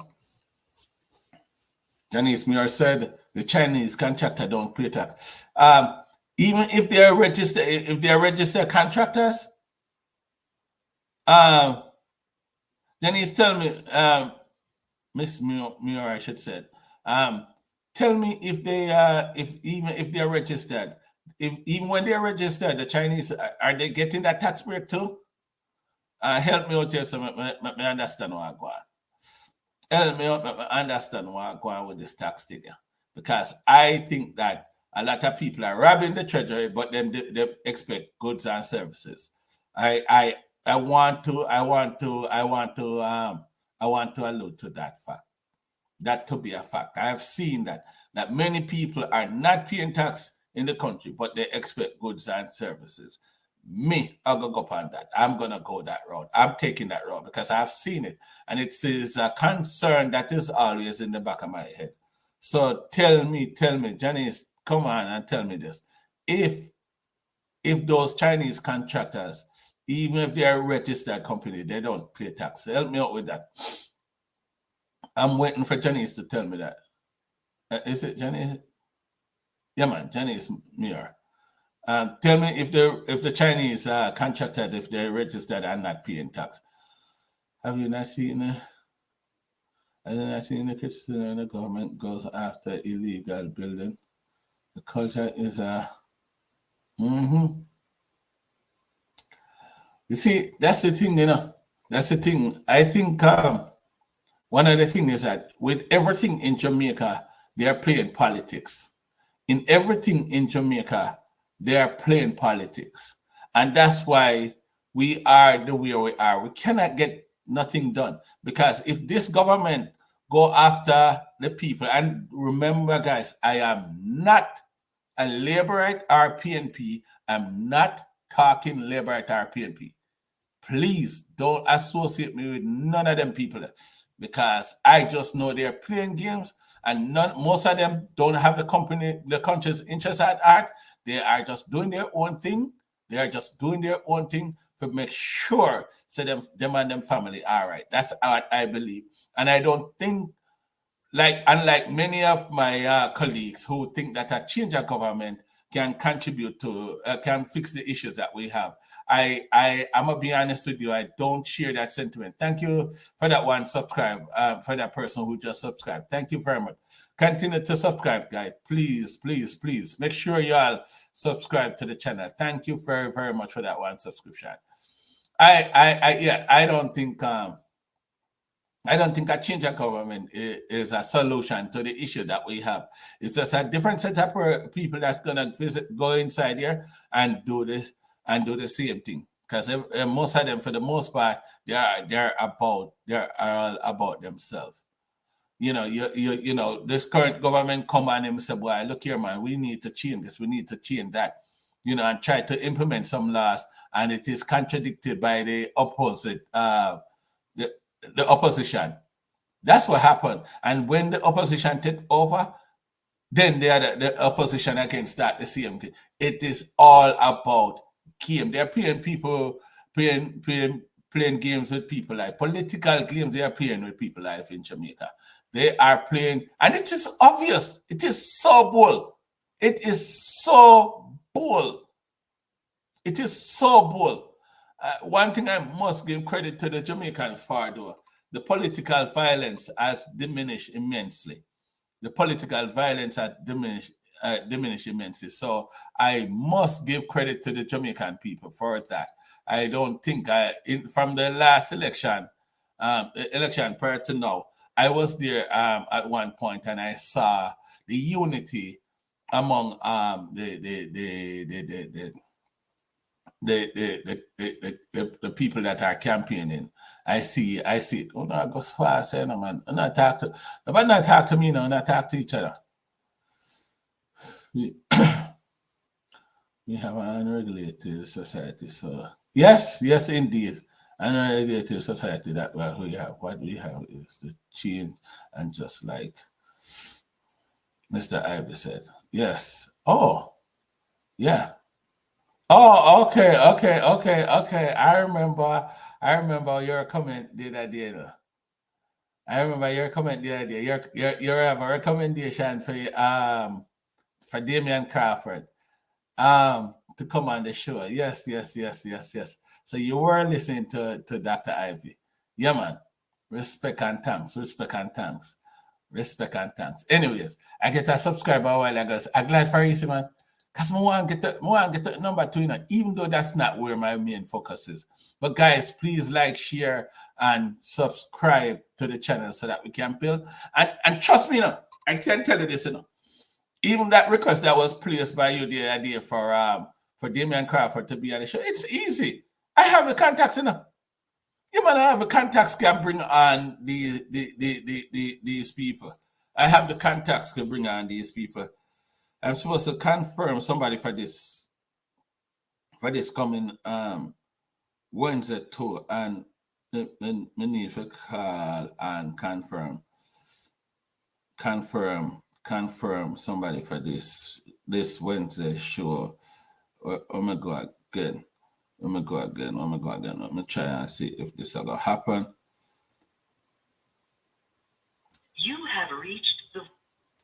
Janice Muir said the Chinese contractor don't pay tax. Even if they are registered contractors, Janice, tell me, Miss Muir, I should say, tell me if if they're registered, if even when they're registered, the Chinese are they getting that tax break too? Help me out here so me understand what I go on. Help me out, me understand what I go on with this tax thing, because I think that a lot of people are robbing the treasury, but then they expect goods and services. I want to allude to that fact. That to be a fact. I have seen that many people are not paying tax in the country, but they expect goods and services. Me, I'll go up on that. I'm gonna go that road. I'm taking that road because I've seen it, and it is a concern that is always in the back of my head. So tell me, Janice, come on and tell me this: if those Chinese contractors, even if they are a registered company, they don't pay tax. Help me out with that. I'm waiting for Janice to tell me that. Is it Janice? Yeah, man, Janice Muir. Tell me if the Chinese contracted, if they're registered and not paying tax. Have you not seen? Have you not seen the criticism the government goes after illegal building? The culture is a. You see, that's the thing, That's the thing. I think one of the things is that with everything in Jamaica, they are playing politics. In everything in Jamaica, they are playing politics. And that's why we are the way we are. We cannot get nothing done. Because if this government go after the people, and remember, guys, I am not a laborite or PNP. I'm not talking laborite or PNP. Please don't associate me with none of them people, because I just know they're playing games, and most of them don't have the country's interest at heart. They are just doing their own thing. They are just doing their own thing to make sure so them and them family are right. That's what I believe, and I don't think, unlike many of my colleagues who think that a change of government can contribute to can fix the issues that we have. I'm gonna be honest with you. I don't share that sentiment. Thank you for that one subscribe. For that person who just subscribed. Thank you very much. Continue to subscribe, guys. Please, please, please. Make sure you all subscribe to the channel. Thank you very, very much for that one subscription. I don't think a change of government is a solution to the issue that we have. It's just a different set of people that's gonna go inside here and do this and do the same thing. Because most of them, for the most part, they're all about themselves. This current government come on and say, "Boy, look here, man, we need to change this, we need to change that," and try to implement some laws, and it is contradicted by the opposite. The opposition. That's what happened. And when the opposition take over, then the opposition again start the same thing. It is all about game. They're playing games with people life. Political games they are playing with people life in Jamaica. They are playing, and it is obvious. It is so bold. It is so bold. It is so bold. One thing I must give credit to the Jamaicans for, though, the political violence has diminished immensely. The political violence has diminished immensely. So I must give credit to the Jamaican people for that. I don't think from the last election prior to now, I was there at one point and I saw the unity among the people that are campaigning. I see it. Oh no, I go fast, man. I'm not talk to nobody not talk to me now, not talk to each other. We have an unregulated society, so Yes, yes, indeed. And it is society that we have. What we have is the change, and just like Mr. Ivy said, yes. Oh, yeah. Oh, okay, okay, okay, okay. I remember your comment the other day. I remember your comment the other day. You have a recommendation for Damian Crawford to come on the show. Yes, yes, yes, yes, yes. So you were listening to Dr. Ivy. Yeah, man. Respect and thanks. Respect and thanks. Respect and thanks. Anyways, I get a subscriber a while ago. I'm glad for you, man. Because I want to get the number two, even though that's not where my main focus is. But guys, please like, share, and subscribe to the channel so that we can build. And trust me, I can tell you this, even that request that was placed by you the idea for Damian Crawford to be on the show, it's easy. I have the contacts, You man, I have the contacts can bring on these people. I have the contacts to bring on these people. I'm supposed to confirm somebody for this coming Wednesday too, and then we need to call and confirm somebody for this Wednesday show. Oh my God, again. Let me go again. Let me go again. Let me try and see if this will happen. You have reached the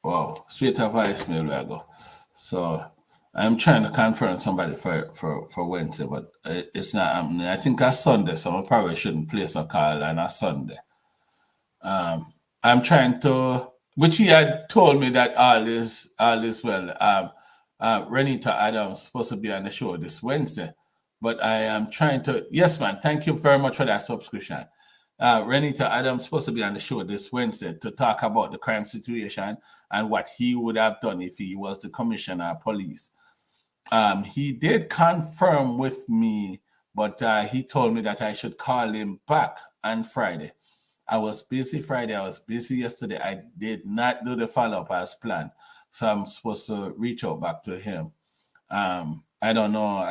wow, straight to voicemail where I go. So I'm trying to confirm somebody for Wednesday, but it's not happening. I think that's Sunday, so I probably shouldn't place a call on a Sunday. I'm trying to, which he had told me that all is well. Renita Adams supposed to be on the show this Wednesday, but I am trying to. Yes, man. Thank you very much for that subscription. Renita Adams supposed to be on the show this Wednesday to talk about the crime situation and what he would have done if he was the commissioner of police. He did confirm with me, but he told me that I should call him back on Friday. I was busy Friday. I was busy yesterday. I did not do the follow up as planned. So I'm supposed to reach out back to him. I don't know.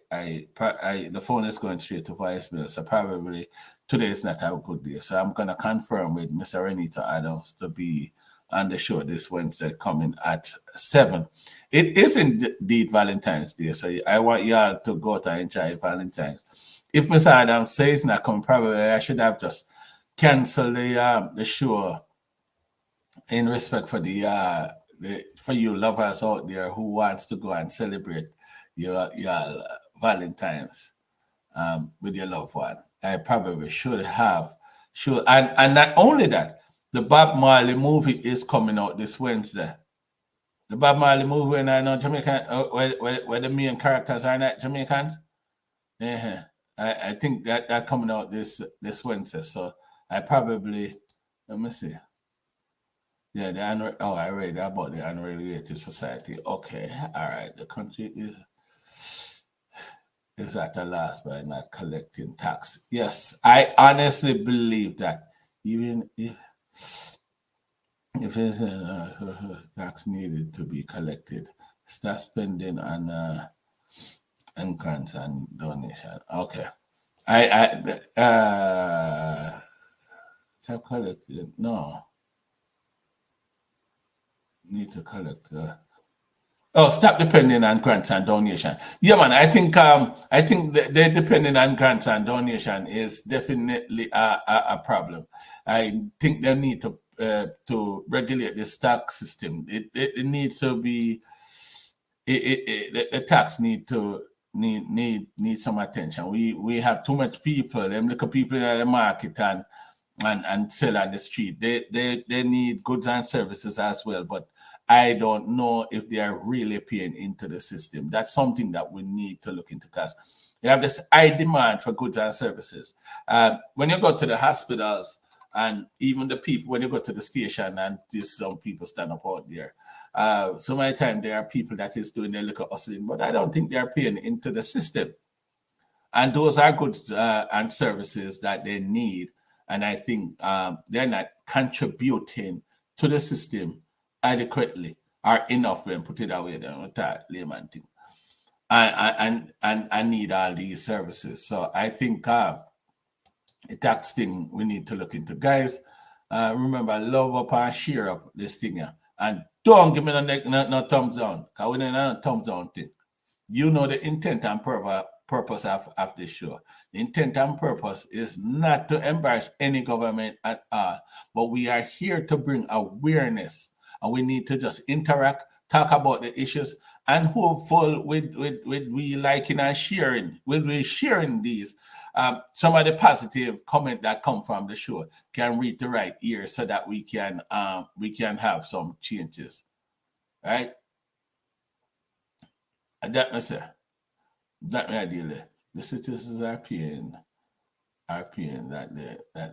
The phone is going straight to voicemail, so probably today is not a good day. So I'm gonna confirm with Mr. Renita Adams to be on the show this Wednesday, coming at 7. It is indeed Valentine's Day, so I want y'all to go to enjoy Valentine's. If Mr. Adams says not coming, probably I should have just canceled the show in respect for for you lovers out there who wants to go and celebrate your Valentine's with your loved one. I probably should, and not only that, the Bob Marley movie is coming out this Wednesday. The Bob Marley movie, and I know Jamaican, where the main characters are not Jamaicans. Yeah, I think that coming out this Wednesday. So I probably, let me see. Yeah, I read about the Unregulated Society. Okay, all right. The country is at a loss by not collecting tax. Yes, I honestly believe that even if it's tax needed to be collected, start spending on grants and donation. Okay, stop collecting. No, need to collect. Oh, stop depending on grants and donation. Yeah, man. I think the depending on grants and donation is definitely a problem. I think they need to regulate this tax system. It needs to be the tax need some attention. We have too much people. Them little people in the market and sell on the street. They need goods and services as well, but I don't know if they are really paying into the system. That's something that we need to look into because you have this high demand for goods and services. When you go to the hospitals and even the people, when you go to the station and there's some people stand up out there, so many times there are people that is doing their little hustling, but I don't think they are paying into the system. And those are goods and services that they need. And I think they're not contributing to the system adequately or enough when put it away. Then with that layman thing. I need all these services. So I think the tax thing we need to look into. Guys, remember, love up and share up this thing here. And don't give me no thumbs down, because we don't have a thumbs down thing. You know the intent and purpose of this show. The intent and purpose is not to embarrass any government at all, but we are here to bring awareness, and we need to just interact, talk about the issues, and hopeful with we liking and sharing, with we sharing these. Some of the positive comment that come from the show can reach the right ear so that we can have some changes, right? That me say. That me ideally. The citizens are paying that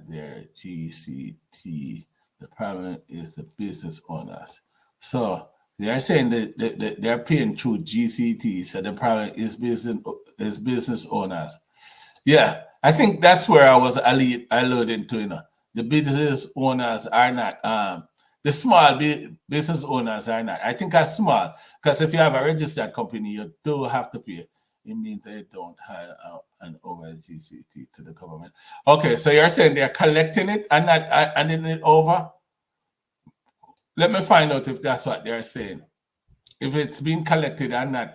their GCT. The problem is the business owners. So they are saying that they're paying through GCT. So the problem is business owners. Yeah, I think that's where I was alluding to. The business owners are not. The small business owners are not. I think are small because if you have a registered company, you do have to pay. It means they don't have an over GCT to the government. Okay, so you're saying they're collecting it and not handing it over? Let me find out if that's what they're saying. If it's being collected and not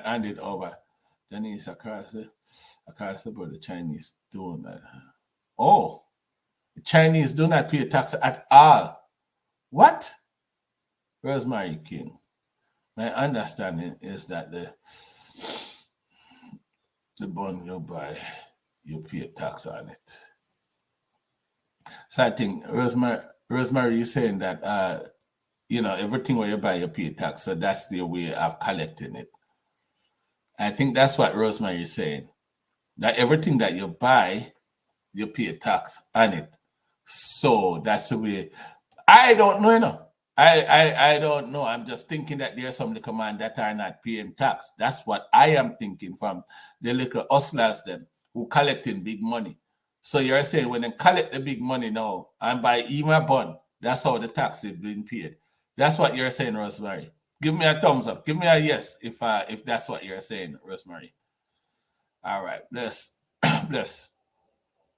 handed over, then it's across the board. The Chinese do not. Oh, the Chinese do not pay tax at all. What? Rosemary King. My understanding is that the bond you buy, you pay tax on it. So I think Rosemary is saying that everything where you buy you pay tax. So that's their way of collecting it. I think that's what Rosemary is saying. That everything that you buy, you pay tax on it. So that's the way. I don't know. I don't know. I'm just thinking that there are some little man that are not paying tax. That's what I am thinking from the little hustlers them who collecting big money. So you're saying when they collect the big money now and buy even a bond, that's how the tax is being paid. That's what you're saying, Rosemary. Give me a thumbs up. Give me a yes if that's what you're saying, Rosemary. All right, bless, bless.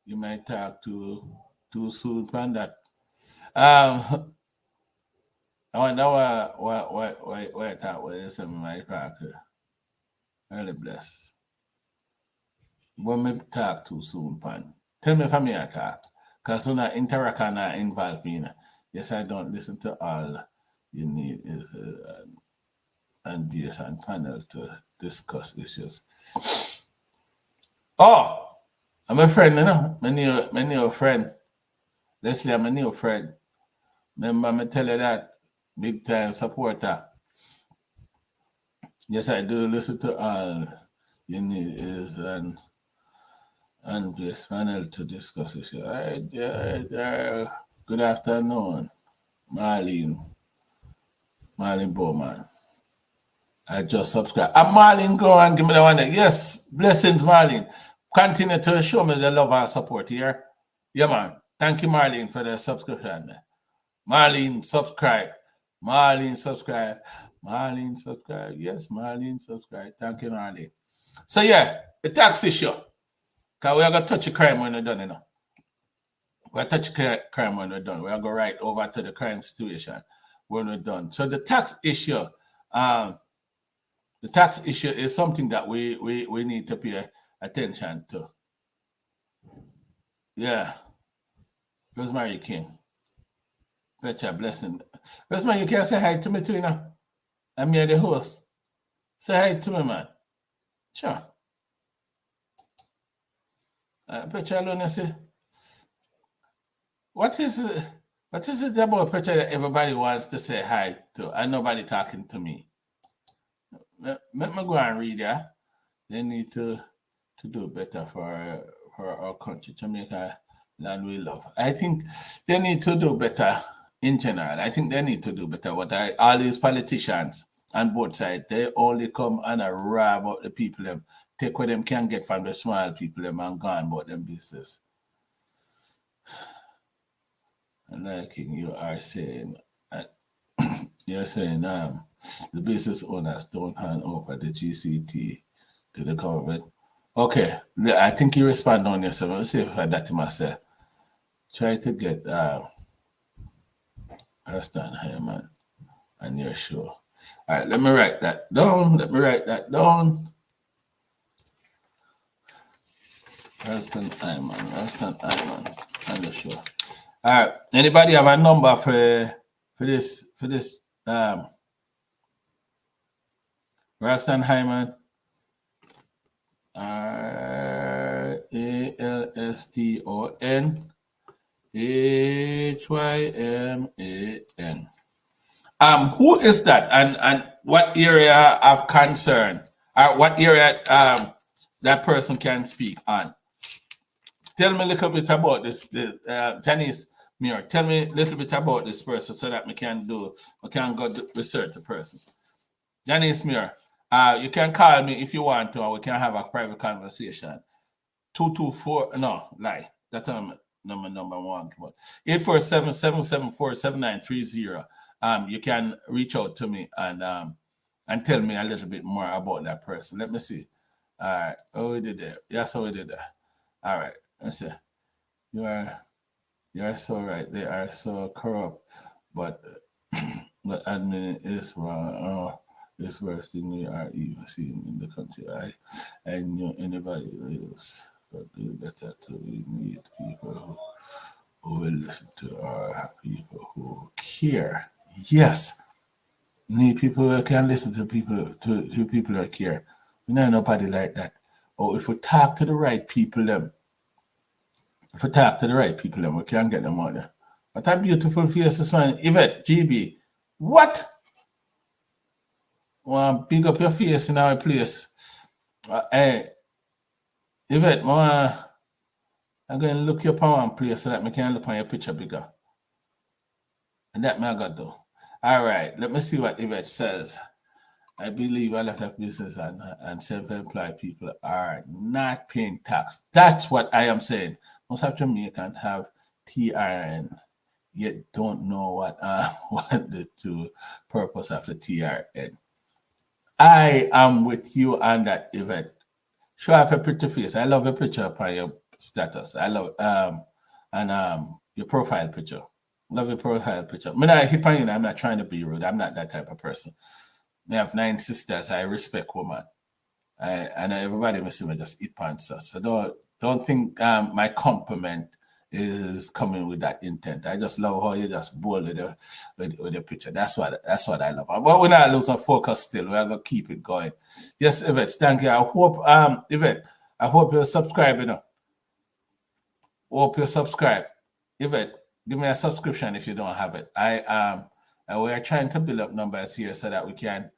You might talk too soon on that. Um, I wonder why I thought what is some of my character. Really bless. When me talk too soon, pan. Tell me if I'm here talk. Because when I interact and I involve me, yes, I don't listen to all you need is and base and panel to discuss issues. Oh, I'm a friend, my new friend. Leslie, I'm a new friend. Remember me tell you that big time supporter. Yes, I do listen to all you need is and this panel to discuss issue. All right, yeah. Good afternoon, Marlene Bowman. I just subscribe. And Marlene, go and give me the one there. Yes, blessings, Marlene. Continue to show me the love and support here. Yeah, man. Thank you, Marlene, for the subscription. Marlene, subscribe. Marlene, subscribe. Marlene, subscribe. Yes, Marlene, subscribe. Thank you, Marlene. So, yeah, the tax issue. Because we are going to touch a crime when we're done, We're touch crime when we're done. We're going to go right over to the crime situation when we're done. So, um, the tax issue is something that we need to pay attention to. Yeah. Rosemary King. Betcha blessing. Rosemary, you can say hi to me too, I'm here the host. Say hi to me, man. Sure. Betcha alone, see. What is it about Betcha that everybody wants to say hi to and nobody talking to me? Let me go and read, yeah. They need to do better for our country, Jamaica, land we love. I think they need to do better in general. I think they need to do better. All these politicians on both sides, they only come and rob out the people them, take what them can get from the small people them and gone about them business. And like you are saying, you're saying the business owners don't hand over the GCT to the government. Okay, I think you respond on yourself. Let's see if I that to myself. Try to get Aston Hyman on your show. All right, let me write that down. Aston Hyman on the show. All right. Anybody have a number for this Ralston Hyman? RALSTON HYMAN. Who is that, and what area of concern, or what area that person can speak on? Tell me a little bit about this, Janice Muir. Tell me a little bit about this person so that we can go research the person. Janice Muir, you can call me if you want to, or we can have a private conversation. 224, no, lie. That's number one. 847-774-7930. You can reach out to me and tell me a little bit more about that person. Let me see. All right. Oh, we did that. Yes, we did that. All right. Let's see. You are so right. They are so corrupt, but the admin is wrong. It's worse than we are even seeing in the country. I knew anybody else, but do better to meet people who will listen to our people who care. Yes, need people who can listen to people that care. We know nobody like that. Or if we talk to the right people, we can get them out there. What a beautiful face this man, Yvette GB. What? Well, big up your face in our place. Hey, Yvette, I'm going to look you up on one place so that I can look on your picture bigger. And that I got though. All right, let me see what Yvette says. I believe a lot of business and self-employed people are not paying tax. That's what I am saying. Most of Jamaicans have TRN, yet don't know what the true purpose of the TRN. I am with you on that, Yvette. Show off a pretty face. I love a picture upon your status. I love your profile picture. Love your profile picture. I'm not trying to be rude. I'm not that type of person. I have 9 sisters. I respect women. And everybody must see me just eat pants. So don't think my compliment is coming with that intent. I just love how you just bold with the picture. That's what I love. But we're not losing focus still. We're gonna keep it going. Yes, Yvette, thank you. I hope Yvette, I hope you're subscribing. Hope you're subscribed. Yvette, give me a subscription if you don't have it. We are trying to build up numbers here so that we can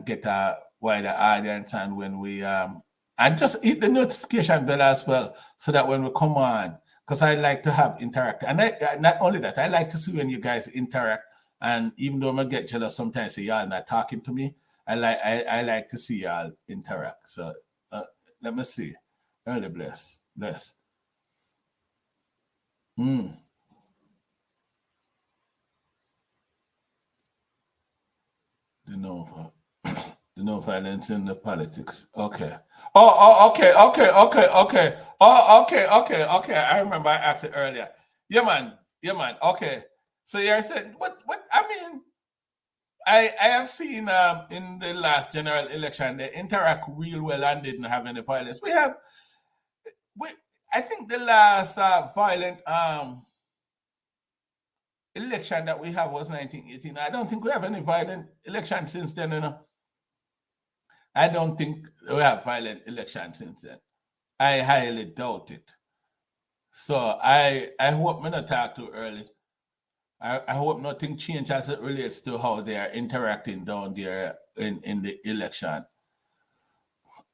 get a wider audience, and when we and just hit the notification bell as well so that when we come on, because I like to have interact, and not only that, I like to see when you guys interact. And even though I get jealous sometimes, say y'all not talking to me, I like to see y'all interact. So let me see. Early bless. The no violence in the politics. Okay. Okay. Okay. I remember I asked it earlier. Yeah, man. Okay. So you're saying what? I mean, I have seen in the last general election they interact real well and didn't have any violence. I think the last violent election that we have was 1918. I don't think we have any violent election since then, you know. I don't think we have violent election since then. I highly doubt it. So I hope me not talk too early. I hope nothing changes as it relates to how they are interacting down there in the election.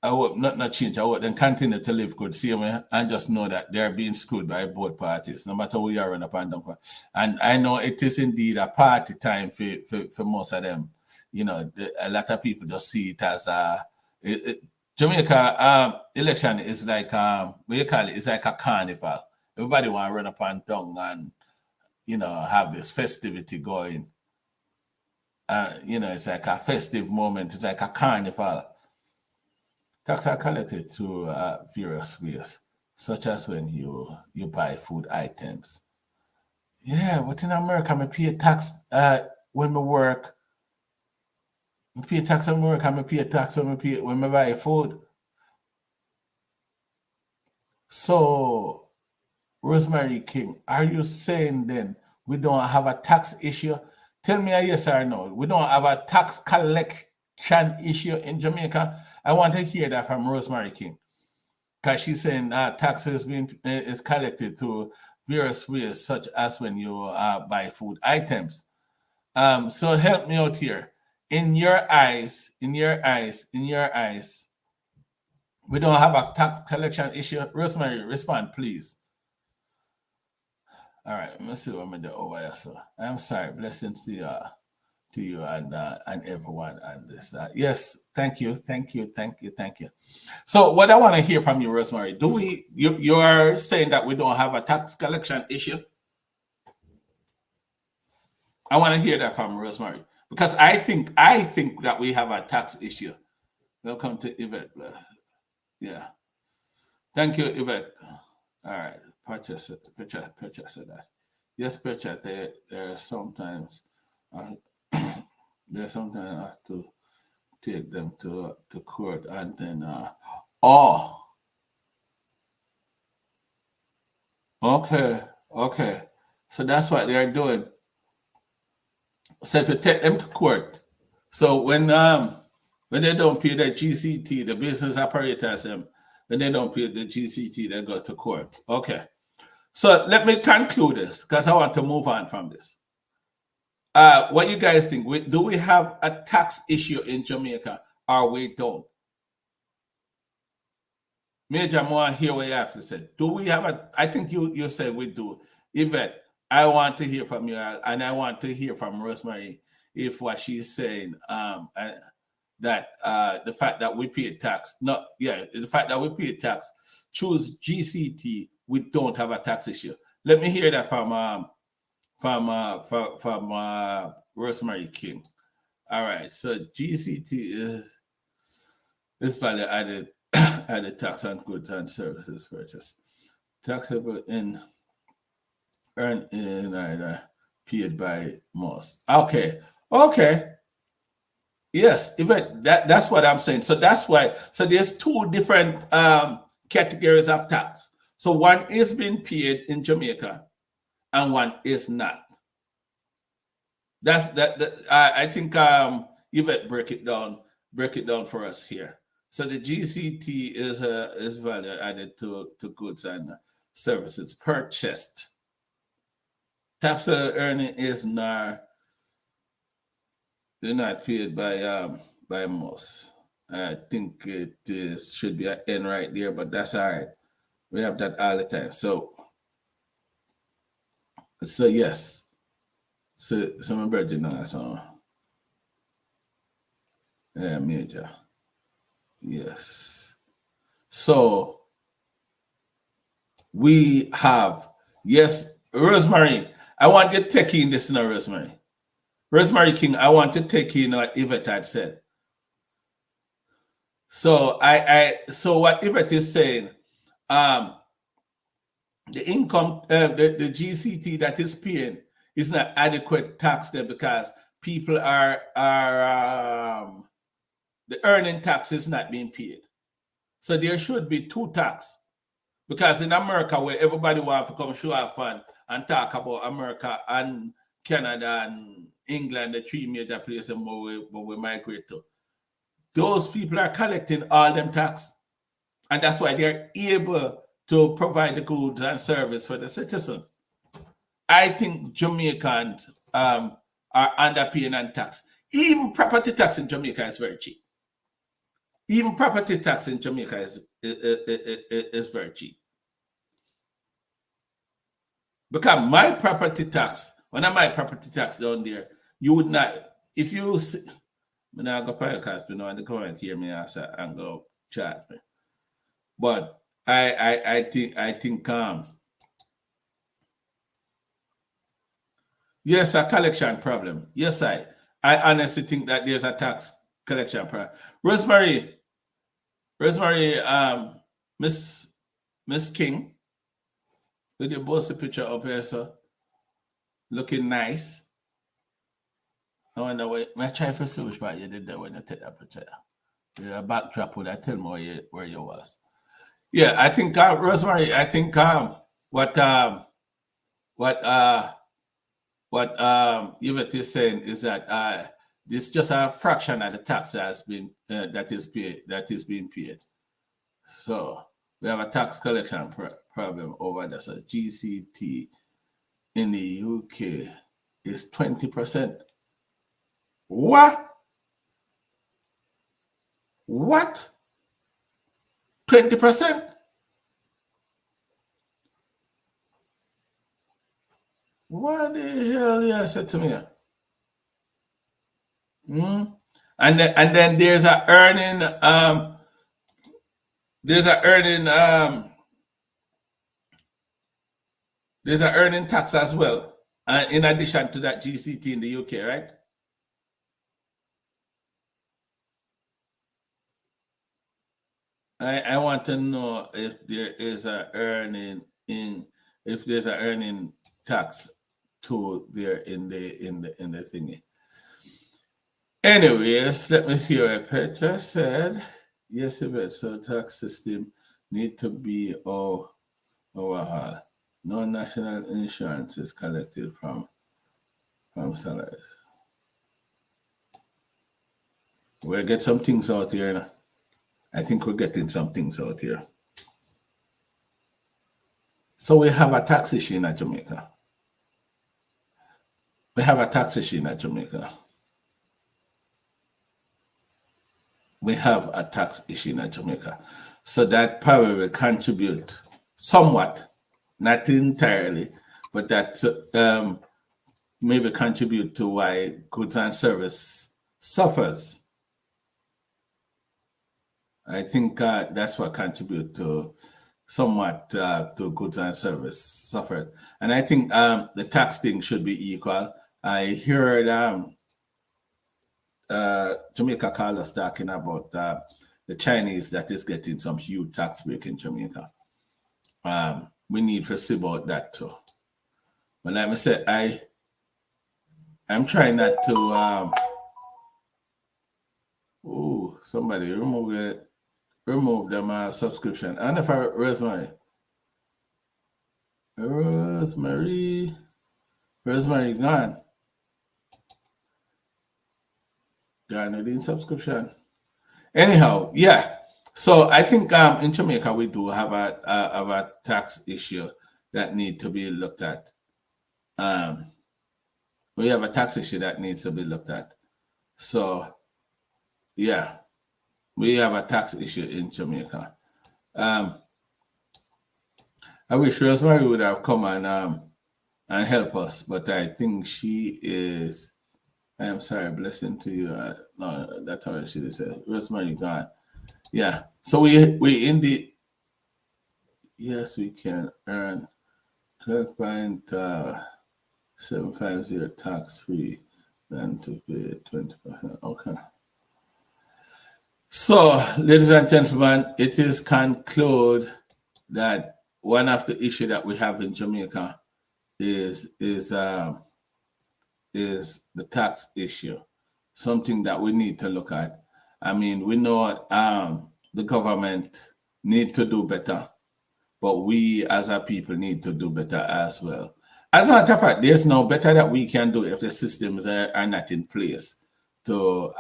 I hope not change. I hope them continue to live good, see me, and just know that they're being screwed by both parties, no matter who you are in a pandemic. And I know it is indeed a party time for most of them. You know, a lot of people just see it as Jamaica election is like what you call it? It's like a carnival. Everybody want to run up and down and have this festivity going. it's like a festive moment. It's like a carnival. Tax are collected through various ways, such as when you buy food items. Yeah, but in America, I pay tax when I work. I pay tax when I work. I pay tax when I buy food. So, Rosemary King, are you saying then we don't have a tax issue? Tell me a yes or no. We don't have a tax collection issue in Jamaica. I want to hear that from Rosemary King because she's saying taxes being is collected through various ways, such as when you buy food items. So help me out here. In your eyes, we don't have a tax collection issue. Rosemary, respond, please. All right, let me see what I'm gonna do over here. So I'm sorry. Blessings to you and everyone and this. Yes, thank you. So what I want to hear from you, Rosemary, you are saying that we don't have a tax collection issue? I want to hear that from Rosemary because I think that we have a tax issue. Welcome to Yvette. Yeah. Thank you, Yvette. All right. Purchase that. Yes, purchase. There are sometimes there's sometimes I have to take them to court and then oh, okay. So that's what they're doing. So if you take them to court, so when they don't pay the GCT, the business operators when they don't pay the GCT, they go to court. Okay. So let me conclude this because I want to move on from this. What you guys think? Do we have a tax issue in Jamaica or we don't? Major, I want to hear what you have to say. Do we have I think you said we do. Yvette, I want to hear from you and I want to hear from Rosemary if what she's saying that the fact that we pay tax, the fact that we pay tax, choose GCT, we don't have a tax issue. Let me hear that from Rosemary King. All right, so GCT is value added added tax on goods and services purchased. Taxable in earned in either paid by most. Okay. Yes, even that's what I'm saying. So that's why. So there's two different categories of tax. So one is being paid in Jamaica, and one is not. That's that. I think Yvette break it down for us here. So the GCT is value added to goods and services purchased. Tax earning is not. They're not paid by most. I think it should be an N right there, but that's all right. We have that all the time. So yes. So my brother know that song. Yeah, major. Yes. So we have Rosemary. I want you to take in this now, Rosemary. Rosemary King, I want to take in what Yvette had said. So so what Yvette is saying, the income, the GCT that is paying is not adequate tax there because people are the earning tax is not being paid. So there should be two tax because in America where everybody wants to come show off and talk about America and Canada and England, the three major places where we migrate to. Those people are collecting all them tax. And that's why they're able to provide the goods and service for the citizens. I think Jamaicans are underpaying on tax. Even property tax in Jamaica is very cheap. Even property tax in Jamaica is very cheap. Because my property tax, when I my property tax down there, you would not, if you see, I'm not going to podcast, but no one to come and hear me answer and go chat me. But I think yes, a collection problem. Yes, I honestly think that there's a tax collection problem. Rosemary, Miss King, with your bossy picture up here, so looking nice. I wonder what I try for see which part you did there when you take that picture. The backdrop would I tell me where you was. Yeah, I think Rosemary, I think what what uh what Yvette is saying is that this is just a fraction of the tax that has been that is being paid. So we have a tax collection problem over there. So GCT in the UK is 20%. What? What? 20%? What the hell you said to me? Hmm? And then there's a earning tax as well. In addition to that GCT in the UK, right? I want to know if there is a if there's an earning tax to there in the thingy. Anyways, let me see what Petra said. Yes, it so tax system need to be overhauled. No national insurance is collected from salaries. We'll get some things out here now. I think we're getting some things out here. So we have a tax issue in Jamaica. We have a tax issue in Jamaica. We have a tax issue in Jamaica. So that probably will contribute somewhat, not entirely, but that maybe contribute to why goods and service suffers. I think that's what contribute to somewhat to goods and service suffered. And I think the tax thing should be equal. I heard Jamaica Carlos talking about the Chinese that is getting some huge tax break in Jamaica. We need to see about that too. But like I said, I'm trying not to somebody remove them subscription. And if Rosemary gone. Gone subscription. Anyhow, yeah. So I think in Jamaica we do have a tax issue that need to be looked at. We have a tax issue that needs to be looked at. So yeah, we have a tax issue in Jamaica. I wish Rosemary would have come and help us, but I think she is. I am sorry, blessing to you. No, that's how she said. Rosemary gone. Yeah. So we in the yes, we can earn 12.750 tax free than to pay 20%. Okay. So, ladies and gentlemen, it is concluded that one of the issue that we have in Jamaica is the tax issue, something that we need to look at. I mean, we know the government need to do better, but we as a people need to do better as well. As a matter of fact, there's no better that we can do if the systems are not in place to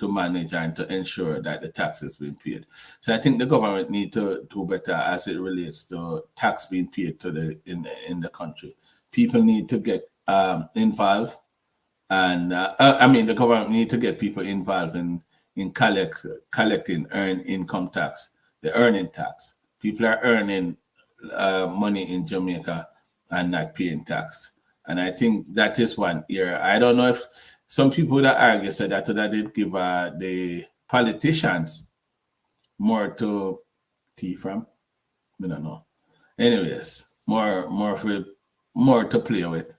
manage and to ensure that the tax is being paid. So I think the government need to do better as it relates to tax being paid to in the country. People need to get involved, and the government need to get people involved in collecting earned income tax, the earning tax. People are earning money in Jamaica and not paying tax. And I think that is one area. I don't know if some people that argue said that did give the politicians more to tea from. I don't know. Anyways, more to play with.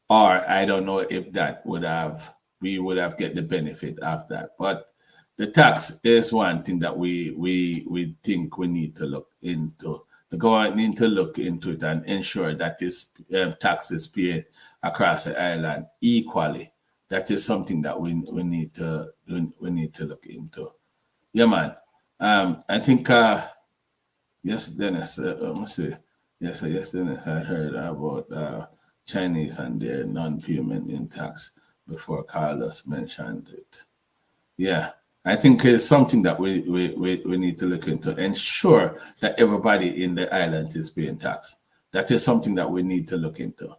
or I don't know if that would have we would have get the benefit of that. But the tax is one thing that we think we need to look into. The government need to look into it and ensure that this tax is paid across the island equally. That is something that we need to we need to look into. Yeah, man. I think yes, Dennis. Let me see. Yes, Dennis. I heard about Chinese and their non-payment in tax before Carlos mentioned it. Yeah, I think it's something that we need to look into. Ensure that everybody in the island is paying tax. That is something that we need to look into.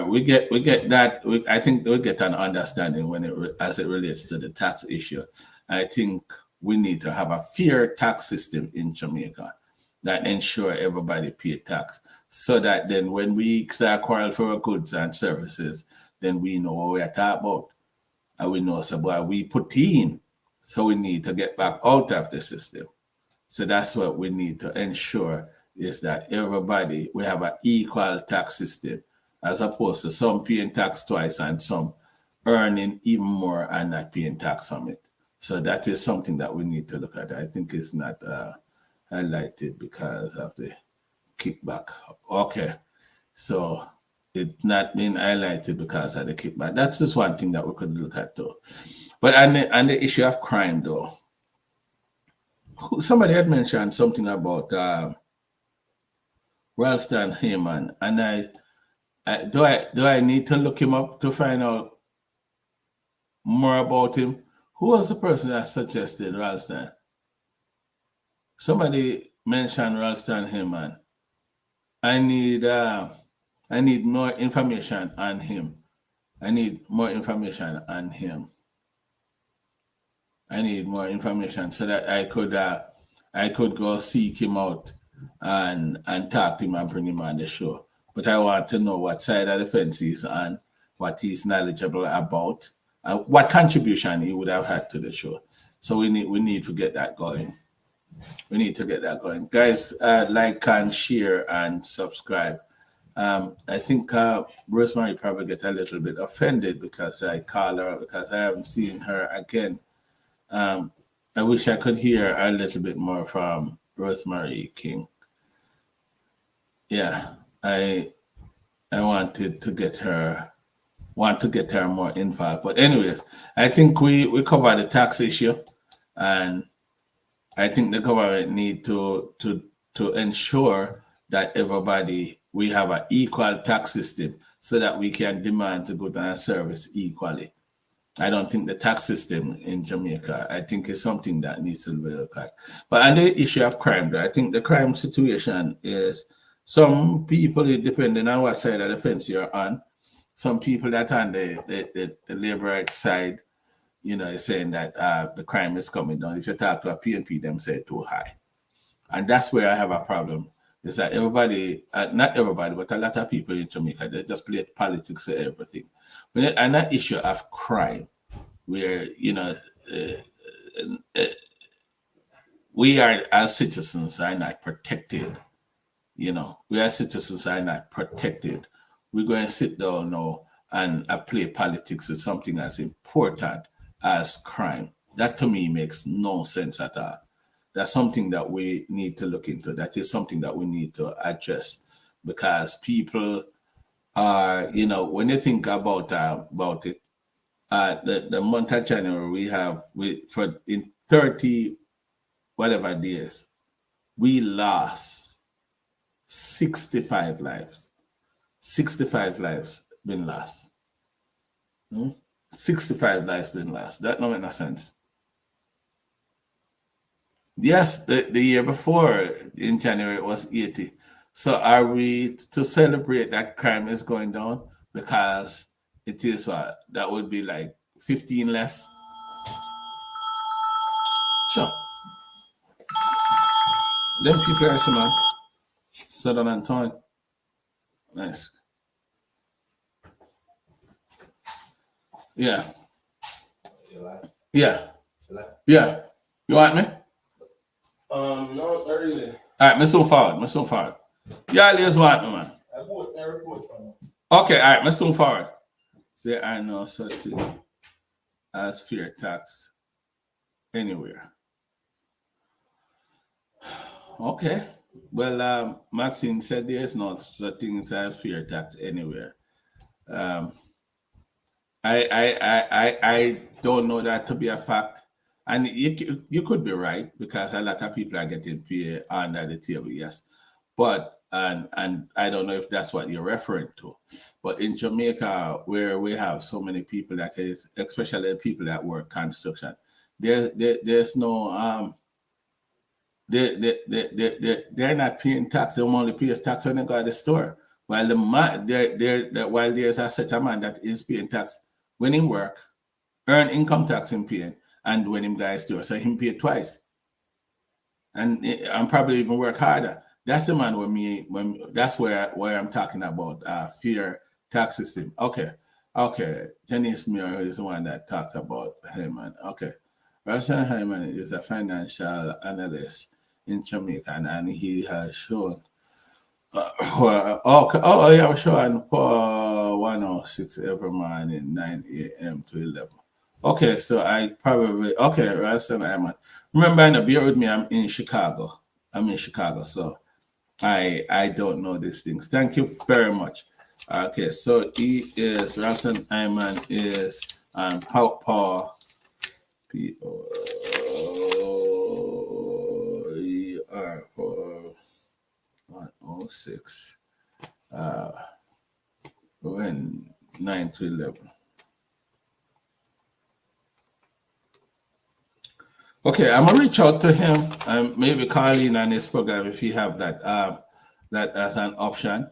We get that. I think we get an understanding when as it relates to the tax issue. I think we need to have a fair tax system in Jamaica that ensure everybody pay tax, so that then when we start quarrel for our goods and services, then we know what we are talking about, and we know so what we put in. So we need to get back out of the system. So that's what we need to ensure, is that everybody we have an equal tax system, as opposed to some paying tax twice and some earning even more and not paying tax on it. So that is something that we need to look at. I think it's not highlighted because of the kickback. Okay, so it not being highlighted because of the kickback. That's just one thing that we could look at though. But on the issue of crime though, somebody had mentioned something about Ralston Heyman, and I need to look him up to find out more about him? Who was the person that suggested Ralston? Somebody mentioned Ralston Heyman. I need uh, I need more information on him. I need more information on him. I need more information so that I could go seek him out and talk to him and bring him on the show. But I want to know what side of the fence he's on, what he's knowledgeable about, and what contribution he would have had to the show. So we need to get that going. We need to get that going, guys. Like and share and subscribe. I think Rosemary probably get a little bit offended because I call her, because I haven't seen her again. Um, I wish I could hear a little bit more from Rosemary King. Yeah, I wanted to get her more involved. But anyways, I think we covered the tax issue, and I think the government need to ensure that everybody we have an equal tax system so that we can demand the good and service equally. I don't think the tax system in Jamaica, I think is something that needs to be looked at. But on the issue of crime, though, I think the crime situation is some people, depending on what side of the fence you're on, some people that on the labor rights side, is saying that the crime is coming down. If you talk to a PNP, them say too high. And that's where I have a problem. Is that everybody, not everybody, but a lot of people in Jamaica, they just play politics for everything. And that issue of crime, where, we are, as citizens, are not protected. We as citizens are not protected. We're going to sit down now and play politics with something as important as crime. That to me makes no sense at all. That's something that we need to look into. That is something that we need to address, because people are, when you think about it, the month of January we for in 30 whatever days, we lost 65 lives. 65 lives been lost. 65 lives been lost. That don't make no sense. Yes, the year before in January it was 80. So are we to celebrate that crime is going down? Because it is what? That would be like 15 less. Sure. Them people are some man. Southern Antoine. Nice. Yeah. Yeah. Yeah. You want me? No, not really. All right, me soon forward. Yeah, let's want me, man. I put a report on Okay, all right, let's move forward. There are no such thing as fear tax anywhere. Okay. Well, Maxine said there's no such thing as fear tax anywhere. Um, I don't know that to be a fact, and you could be right because a lot of people are getting paid under the table. Yes, but and I don't know if that's what you're referring to, but in Jamaica where we have so many people that is especially the people that work construction, there's no they're not paying tax. They only pay tax when they go to the store. While the man, while there's a such a man that is paying tax when he work, earn income tax in paying, and when him guys store, so him pay twice, and probably even work harder. That's the man when that's where I'm talking about fair tax system. Okay, okay. Janice Muir is the one that talked about Hyman. Okay, Russell Hyman is a financial analyst in Jamaica, and he has shown. Yeah, I was showing for 106 every morning, 9 a.m. to 11. Okay, so I probably okay, Russell Hyman. Remember, in bear with me. I'm in Chicago. So I don't know these things. Thank you very much. Okay, so he is Russell Hyman is Paul P O E R for 106 when 9 to 11. Okay, I'm gonna reach out to him and maybe call in on this program if you have that as an option,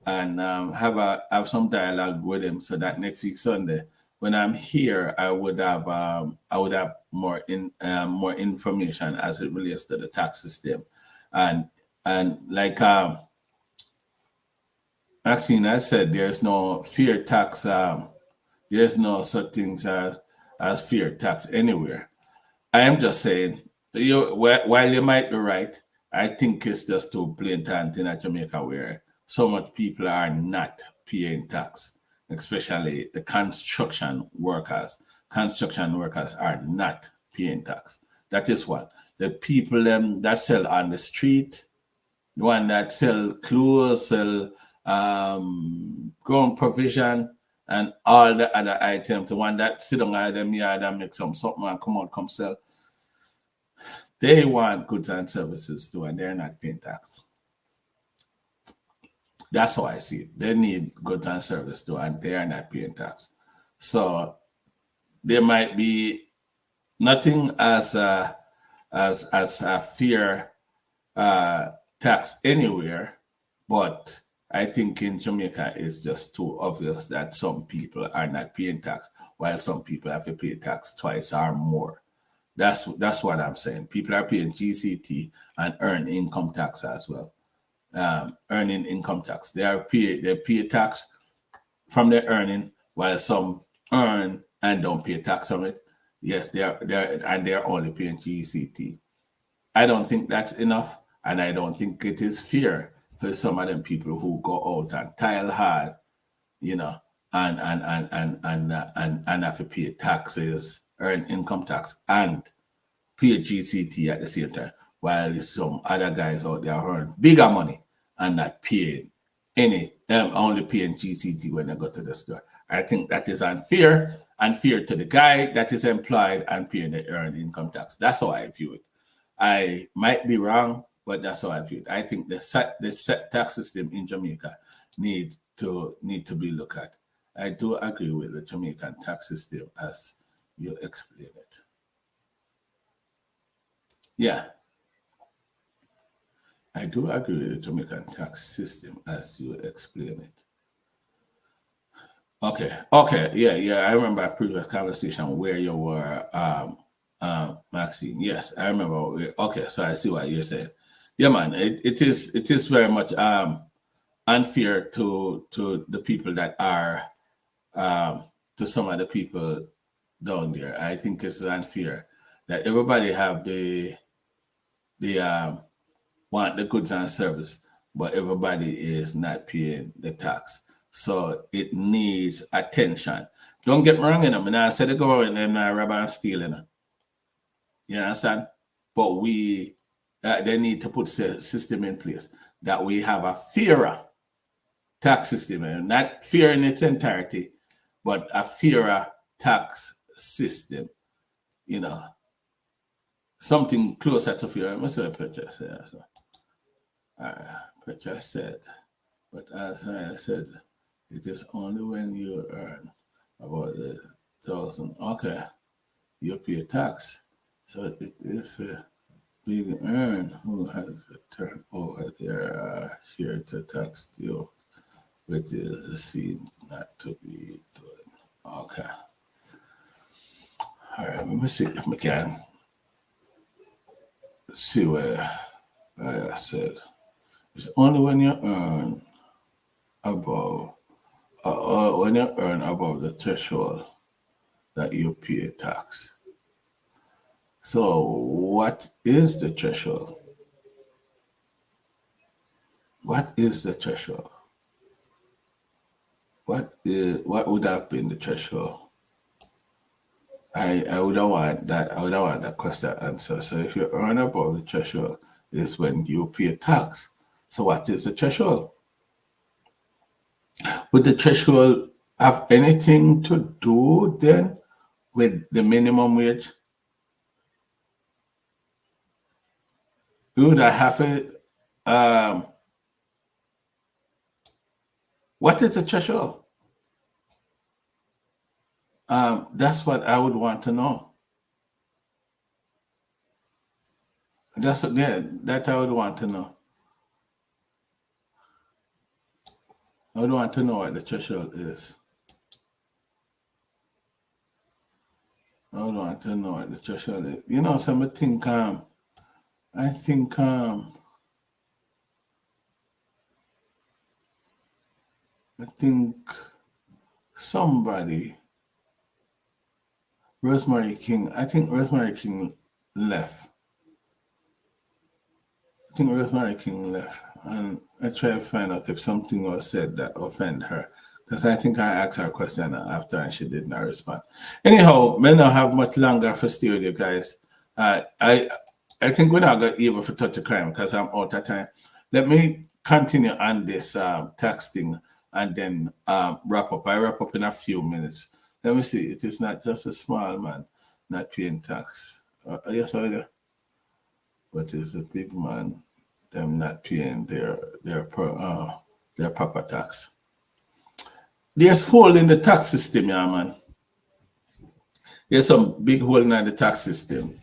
and have some dialogue with him so that next week Sunday when I'm here I would have more information as it relates to the tax system, and like Maxine has said, there's no fear tax. There's no such things as fear tax anywhere. I am just saying, while you might be right, I think it's just too blatant in Jamaica where so much people are not paying tax, especially the construction workers. Construction workers are not paying tax. That is one. The people that sell on the street, the one that sell clothes, sell grown provision, and all the other items, the one that sit on them yard and make something and come out, come sell. They want goods and services too, and they're not paying tax. That's how I see it. They need goods and services too, and they are not paying tax. So there might be nothing as a fair tax anywhere, but I think in Jamaica it's just too obvious that some people are not paying tax, while some people have to pay tax twice or more. That's what I'm saying. People are paying GCT and earn income tax as well. Earning income tax. They pay tax from their earning, while some earn and don't pay tax on it. Yes, they're only paying GCT. I don't think that's enough, and I don't think it is fair for some of them people who go out and tile hard, you know, and have to pay taxes, earn income tax, and pay GCT at the same time, while some other guys out there earn bigger money and not paying only paying GCT when they go to the store. I think that is unfair to the guy that is employed and paying the earned income tax. That's how I view it. I might be wrong, but that's how I view it. I think the set tax system in Jamaica need to be looked at. I do agree with the Jamaican tax system as you explain it. Yeah, I do agree with the Jamaican tax system as you explain it. Okay, yeah. I remember a previous conversation where you were, Maxine. Yes, I remember. Okay, so I see what you're saying. Yeah, man. It is very much unfair to the people that are to some of the people down there. I think it's unfair that everybody have the want the goods and service, but everybody is not paying the tax. So it needs attention. Don't get me wrong, you know. I said the government them not rob and steal, you know. You understand? But they need to put a system in place that we have a fairer tax system, and not fair in its entirety, but a fairer tax system. You know, something closer to fair. I'm sorry, Petra said. So, Petra said, but as I said, it is only when you earn about the 1,000. Okay, you pay tax. So it is a big earn who has turned over their share to tax deal, which is seen not to be done. Okay. All right, let me see if we can see where I said. It's only when you earn above, when you earn above the threshold that you pay tax. So, what is the threshold? What is the threshold? What would have been the threshold? I would want that. I would want that question answer. So, if you earn above the threshold, is when you pay tax. So, what is the threshold? Would the threshold have anything to do then with the minimum wage? Would I have a what is the threshold? That's what I would want to know. That I would want to know. I would want to know what the threshold is. I would want to know what the threshold is. You know, some think I think somebody, Rosemary King. I think Rosemary King left. I think Rosemary King left, and I try to find out if something was said that offend her. Because I think I asked her a question after and she did not respond. Anyhow, may not have much longer for stay with you guys. I think we're not going to be able to touch the crime because I'm out of time. Let me continue on this tax thing and then wrap up. I wrap up in a few minutes. Let me see. It is not just a small man not paying tax. Yes, I do. But it's a big man them not paying their proper tax. There's hole in the tax system, yeah, man. There's some big hole in the tax system,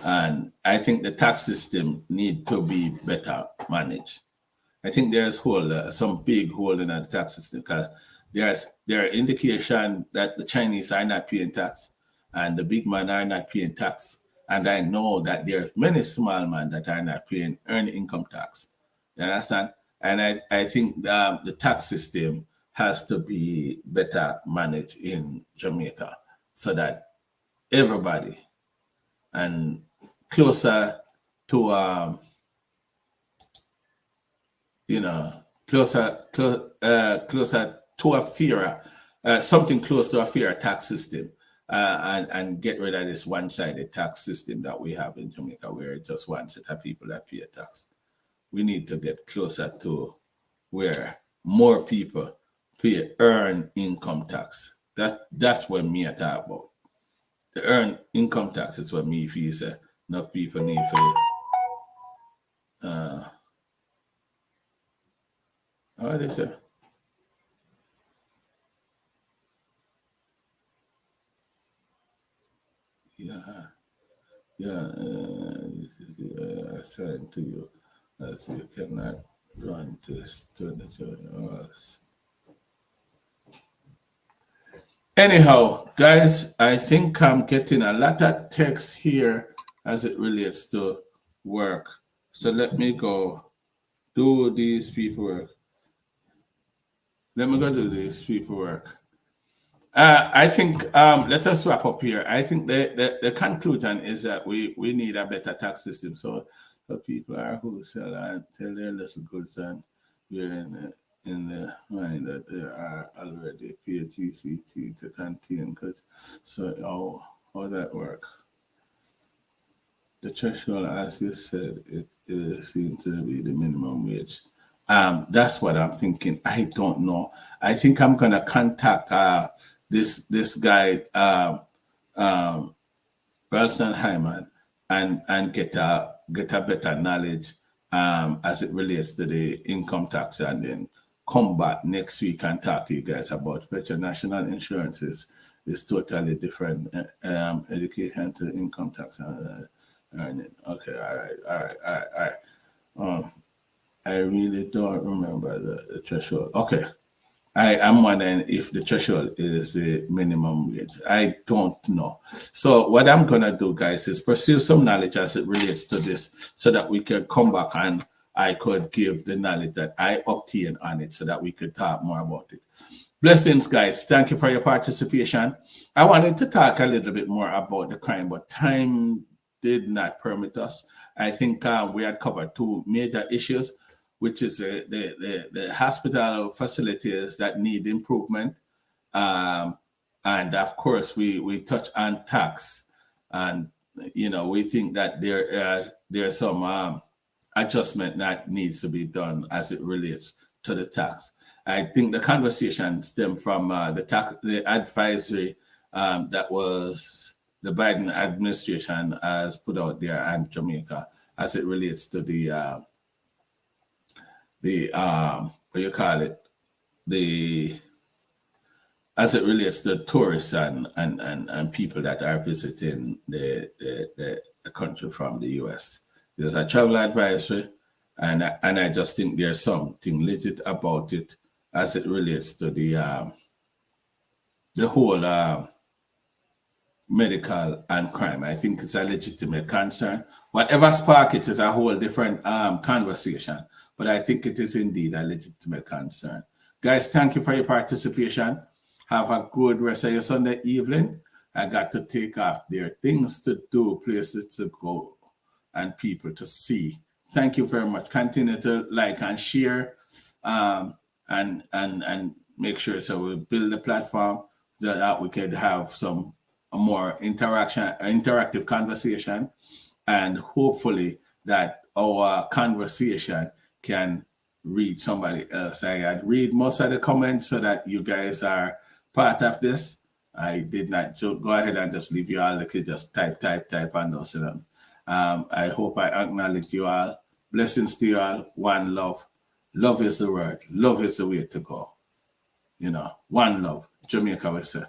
and I think the tax system need to be better managed. I think there's some big hole in the tax system because there are indication that the Chinese are not paying tax and the big men are not paying tax. And I know that there's many small men that are not paying earned income tax. You understand? And I think the tax system has to be better managed in Jamaica so that everybody and closer to you know, closer to a fairer, something close to a fair tax system, and get rid of this one-sided tax system that we have in Jamaica, where it's just one set of people that pay a tax. We need to get closer to where more people earn income tax. That's what me I talk about. The earn income tax is what me feel say enough people need for. How they say? Yeah, this is assigned to you as you cannot run this 22 hours. Anyhow, guys, I think I'm getting a lot of text here as it relates to work. So let me go do these paperwork. Let me go do this paperwork. I think let us wrap up here. I think the conclusion is that we need a better tax system. So people are who sell their little goods and we're in the mind that there are already PATCT to contain cuts. So how that work? The threshold, as you said, it seems to be the minimum wage. That's what I'm thinking. I don't know. I think I'm gonna contact this guy um, Ralston Hyman and get a better knowledge as it relates to the income tax, and then come back next week and talk to you guys about better national insurance is totally different education to income tax earning. Okay, all right. Um, I really don't remember the threshold. Okay, I am wondering if the threshold is the minimum wage. I don't know. So what I'm gonna do, guys, is pursue some knowledge as it relates to this, so that we can come back and I could give the knowledge that I obtained on it, so that we could talk more about it. Blessings, guys. Thank you for your participation. I wanted to talk a little bit more about the crime, but time did not permit us. I think we had covered two major issues, which is the hospital facilities that need improvement. Um, and of course, we touch on tax. And, we think that there's some adjustment that needs to be done as it relates to the tax. I think the conversation stemmed from the advisory that was the Biden administration has put out there and Jamaica as it relates to the what you call it, the as it relates to tourists and people that are visiting the country from the US. There's a travel advisory, and I just think there's something legit about it as it relates to the whole medical and crime. I think it's a legitimate concern. Whatever spark it is a whole different conversation, but I think it is indeed a legitimate concern. Guys, thank you for your participation. Have a good rest of your Sunday evening. I got to take off. There are things to do, places to go, and people to see. Thank you very much. Continue to like and share, and make sure so we build a platform so that we could have a more interactive conversation, and hopefully that our conversation can read somebody else. I had read most of the comments so that you guys are part of this. I did not go ahead and just leave you all like you just type and those of them. I hope I acknowledge you all. Blessings to you all. One love. Love is the word. Love is the way to go. One love. Jamaica, we say.